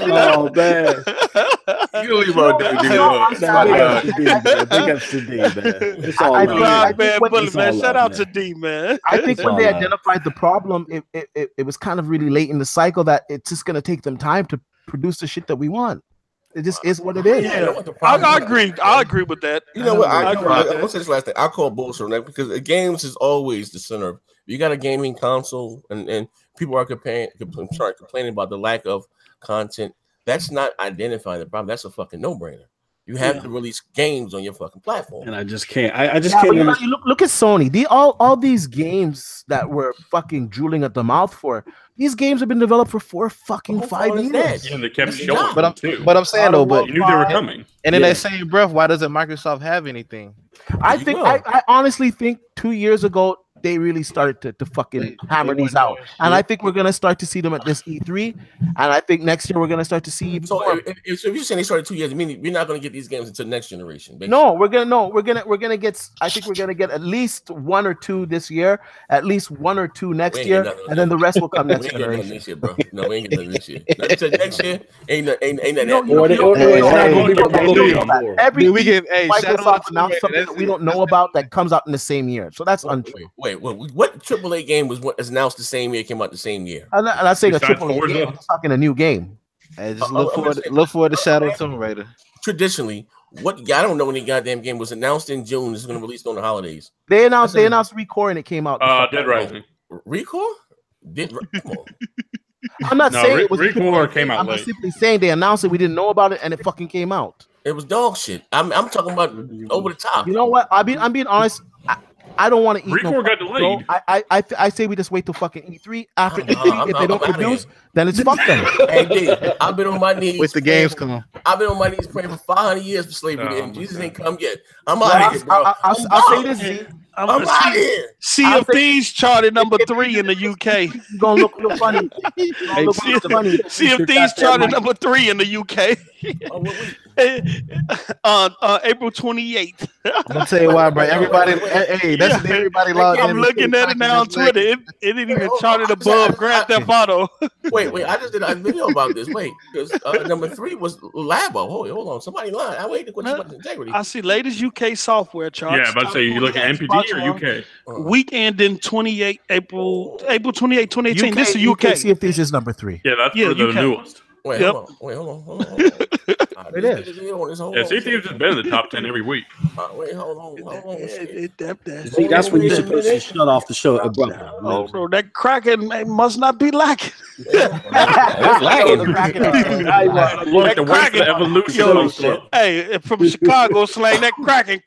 Oh man. You leave out there, big ups to D, man. It's all man. Shout out to D, man. I think when they identified the problem, it was kind of really late in the cycle that it's just gonna take them time to produce the shit that we want. It just is what it is. Yeah, I agree. I agree with that. You know what? I'll say this last thing. I call bullshit on that because games is always the center of. You got a gaming console, and people are complaining about the lack of content. That's not identifying the problem. That's a fucking no-brainer. You have to release games on your fucking platform, and I just can't. I just can't. You look at Sony. All these games that we're fucking drooling at the mouth for. These games have been developed for 5 years. And they kept showing. But I'm saying though, but you knew they were coming. And in that same breath, why doesn't Microsoft have anything? I honestly think 2 years ago they really started to fucking hammer these out, and I think we're gonna start to see them at this E3, and I think next year we're gonna start to see even more. If you're saying they started 2 years, I mean we're not gonna get these games until next generation. Basically. No, we're gonna get. I think we're gonna get at least 1 or 2 this year, at least 1 or 2 next year, and then the rest will come next generation. This year, bro. No, we ain't getting nothing this year. Until next year, ain't that. Every weekend, Microsoft announced something that we don't know about that comes out in the same year, so that's untrue. Wait, what AAA game was announced the same year, came out the same year? I'm not saying a AAA game. I'm talking a new game. Hey, just look forward to Shadow Tomb Raider. Traditionally, I don't know any goddamn game was announced in June. It's going to release on the holidays. They announced Recore and it came out. Dead Rising. Recore? I'm not saying it was Recore came out late. I'm simply saying they announced it. We didn't know about it, and it fucking came out. It was dog shit. I'm talking about over the top. You know what? I'm being honest. I don't want to eat. Recore got delayed. I say we just wait till fucking E3. After E3, if they don't produce, then it's fuck them. Hey, D, I've been on my knees. With the games come on. I've been on my knees praying for 500 years for slavery, and Jesus ain't come yet. I'm out of here, bro. I'll say this, Z. I'm out here. Sea of Thieves charted number 3 in the UK. You're gonna look real funny. Sea of Thieves charted number 3 in the UK. On April 28th. I'm gonna tell you why, bro. Everybody, hey, that's everybody logged in. I'm looking at it now on Twitter. It didn't even charted above Grand Theft Auto. Wait, I just did a video about this. Wait, because number 3 was Labo. Hold on, somebody lying. I waited to question about integrity. I see latest UK software charts. Yeah, about to say you look at NPD or UK. Weekend in April 28, 2018. This is UK. Sea of Thieves is number 3. Yeah, that's for the newest. Wait, hold on. It is. Yeah, Sea of Thieves has been in the top 10 every week. Wait, hold on. See, that's when you're supposed to shut off the show abruptly. Oh, bro, that Kraken must not be lacking. That's lacking. Like the worst evolution. Hey, from Chicago slang, that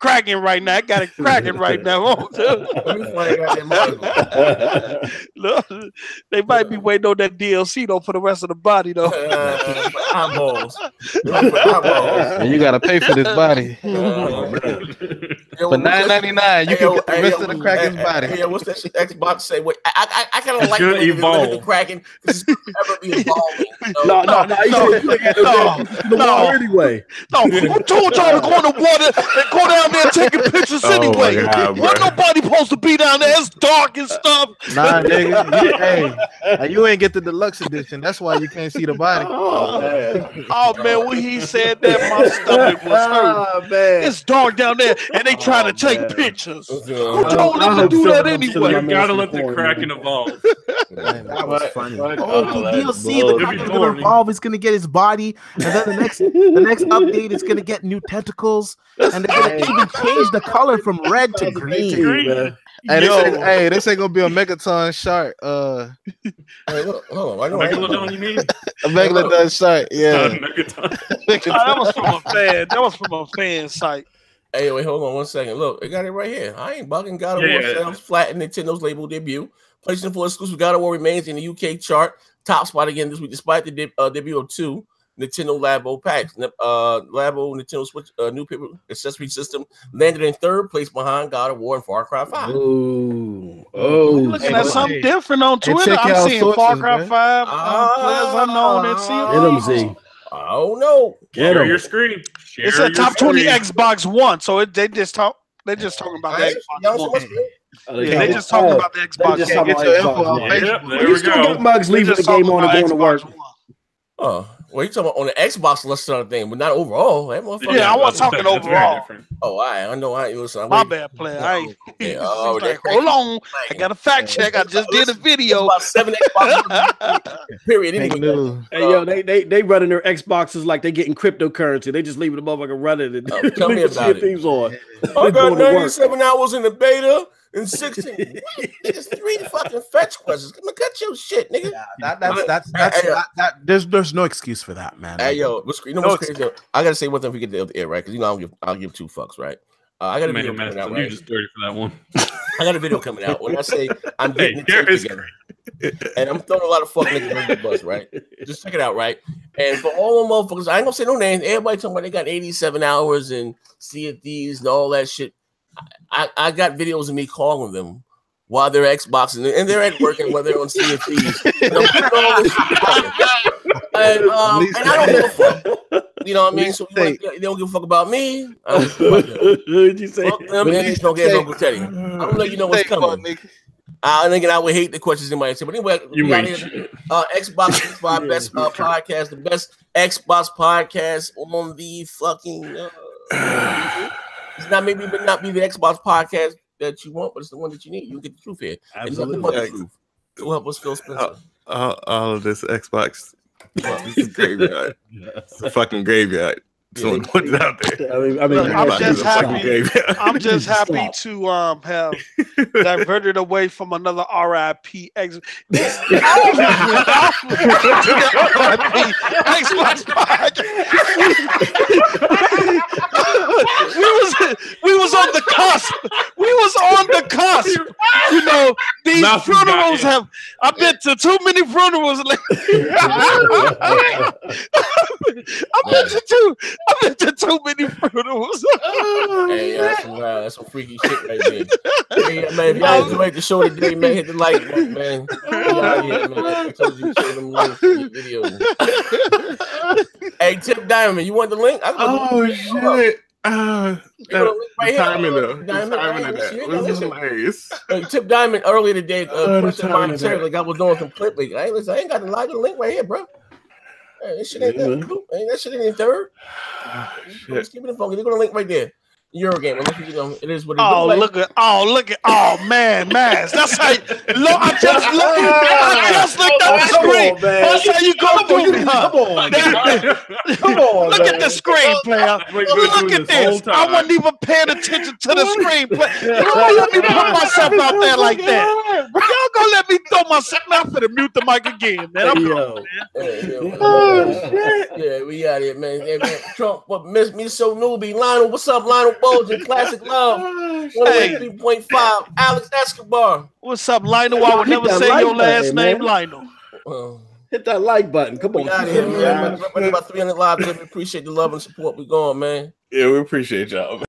cracking right now. I got it cracking right now. Look, they might be waiting on that DLC though for the rest of the body though. Eyeballs. And you gotta pay for this body. For $9.99, you can get the rest of the Kraken's body. Yeah, what's that shit Xbox say? Wait, I kind of like should evolve. The Kraken because it's ever be evolving. No. Anyway, who told y'all to go in the water and go down there taking pictures anyway? Wasn't nobody supposed to be down there? It's dark and stuff. Nah, nigga. You ain't get the deluxe edition. That's why you can't see the body. Oh man, when he said that, my stomach was hurt. Man. It's dark down there, and they trying to take pictures. Who told them to do that anyway? You gotta let the Kraken evolve. That was funny. DLC, the Kraken's gonna evolve. It's gonna get his body, and then the next update is gonna get new tentacles, and they're gonna even change the color from red to green. Hey, this ain't gonna be a Megaton shark. Megalodon, you mean? A Megalodon shark, yeah. That was from a fan. That was from a fan site. Hey, wait, hold on 1 second. Look, they got it right here. I ain't bugging. God of War sales flat in Nintendo's label debut. PlayStation 4 exclusive God of War remains in the UK chart. Top spot again this week, despite the debut of 2 Nintendo Labo packs. Labo Nintendo Switch new paper accessory system landed in 3rd place behind God of War and Far Cry 5. Looking at something different on Twitter. I'm seeing Far Cry 5 players unknown and LMZ. Oh no! Share your screen. It's a top 20 Xbox One, so they just talking about the Xbox One. They just talking about the Xbox. You still got mugs leaving the game on and going to work. Oh, well, you talking about on the Xbox list of thing, but not overall. That motherfucker. Yeah, I was talking overall. Oh, I know. I ain't listen. My bad, player. Hold on. I got a fact check. I just did a video. About 7 Xbox. Period. Anyway. Hey, yo, they running their Xboxes like they getting cryptocurrency. They just leaving the motherfucker running and tell me about it. On. I got 97 hours in the beta. And 16, it's 3 fucking fetch questions. Come on, cut your shit, nigga. Yeah, there's no excuse for that, man. Hey, yo, what's crazy? I gotta say one thing if we get the air, right? Because I'll give 2 fucks, right? I got a video coming out, right? You just dirty for that one. I got a video coming out. When I say I'm getting it together, and I'm throwing a lot of fuck niggas under the bus, right? Just check it out, right? And for all the motherfuckers, I ain't gonna say no names. Everybody talking about they got 87 hours and Sea of Thieves and all that shit. I got videos of me calling them while they're Xboxing and they're at work and while they're on Sea of Thieves. And I don't give a fuck. You know what I mean? So they don't give a fuck about me. What'd you say? Fuck them and don't get Uncle Teddy. I'm gonna let you know what's coming. I would hate the questions in my answer. But anyway, Xbox 5 best podcast, the best Xbox podcast on the fucking it's not maybe not be the Xbox podcast that you want, but it's the one that you need. You get the truth here. Absolutely. We'll help us, Phil Spencer. All of this Xbox. This is graveyard. It's a fucking graveyard. Someone put it out there. I'm just happy to have diverted away from another RIP Xbox podcast. We was on the cusp. We was on the cusp. You know, these funerals have. I've been to too many funerals lately. I've been to too many funerals. Hey, that's some freaky shit right there. Hey, man, if y'all enjoyed the show today, man, hit the like button, man. Yeah, man. I told you to show them links in the video. Hey, Tip Diamond, you want the link? Oh shit. The timing of that was hilarious. Tip Diamond earlier today, like I was doing some clip. Like, hey, listen, I ain't got the link right here, bro. Hey, that shit ain't that shit ain't third. Just keep it in focus. They're gonna link right there. Eurogame. You know, it is what it is. Look at man, that's how I just looked at the screen. That's how you go through me, huh? Come on, look at the screen, player. Look at this. I wasn't even paying attention to the screen. Y'all gonna let me put myself out there like that. Y'all gonna let me throw myself out for the mute the mic again, man. Yeah, we out here, man. Hey, man. Trump, what miss me so newbie. Lionel, what's up, Lionel? Bulging, Classic Love, 103.5, Alex Escobar. What's up, Lionel? I would never say your last name, Lionel. Hit that like button. Come on. Out here, man. About 300 live. We appreciate the love and support. We going, man. Yeah, we appreciate y'all.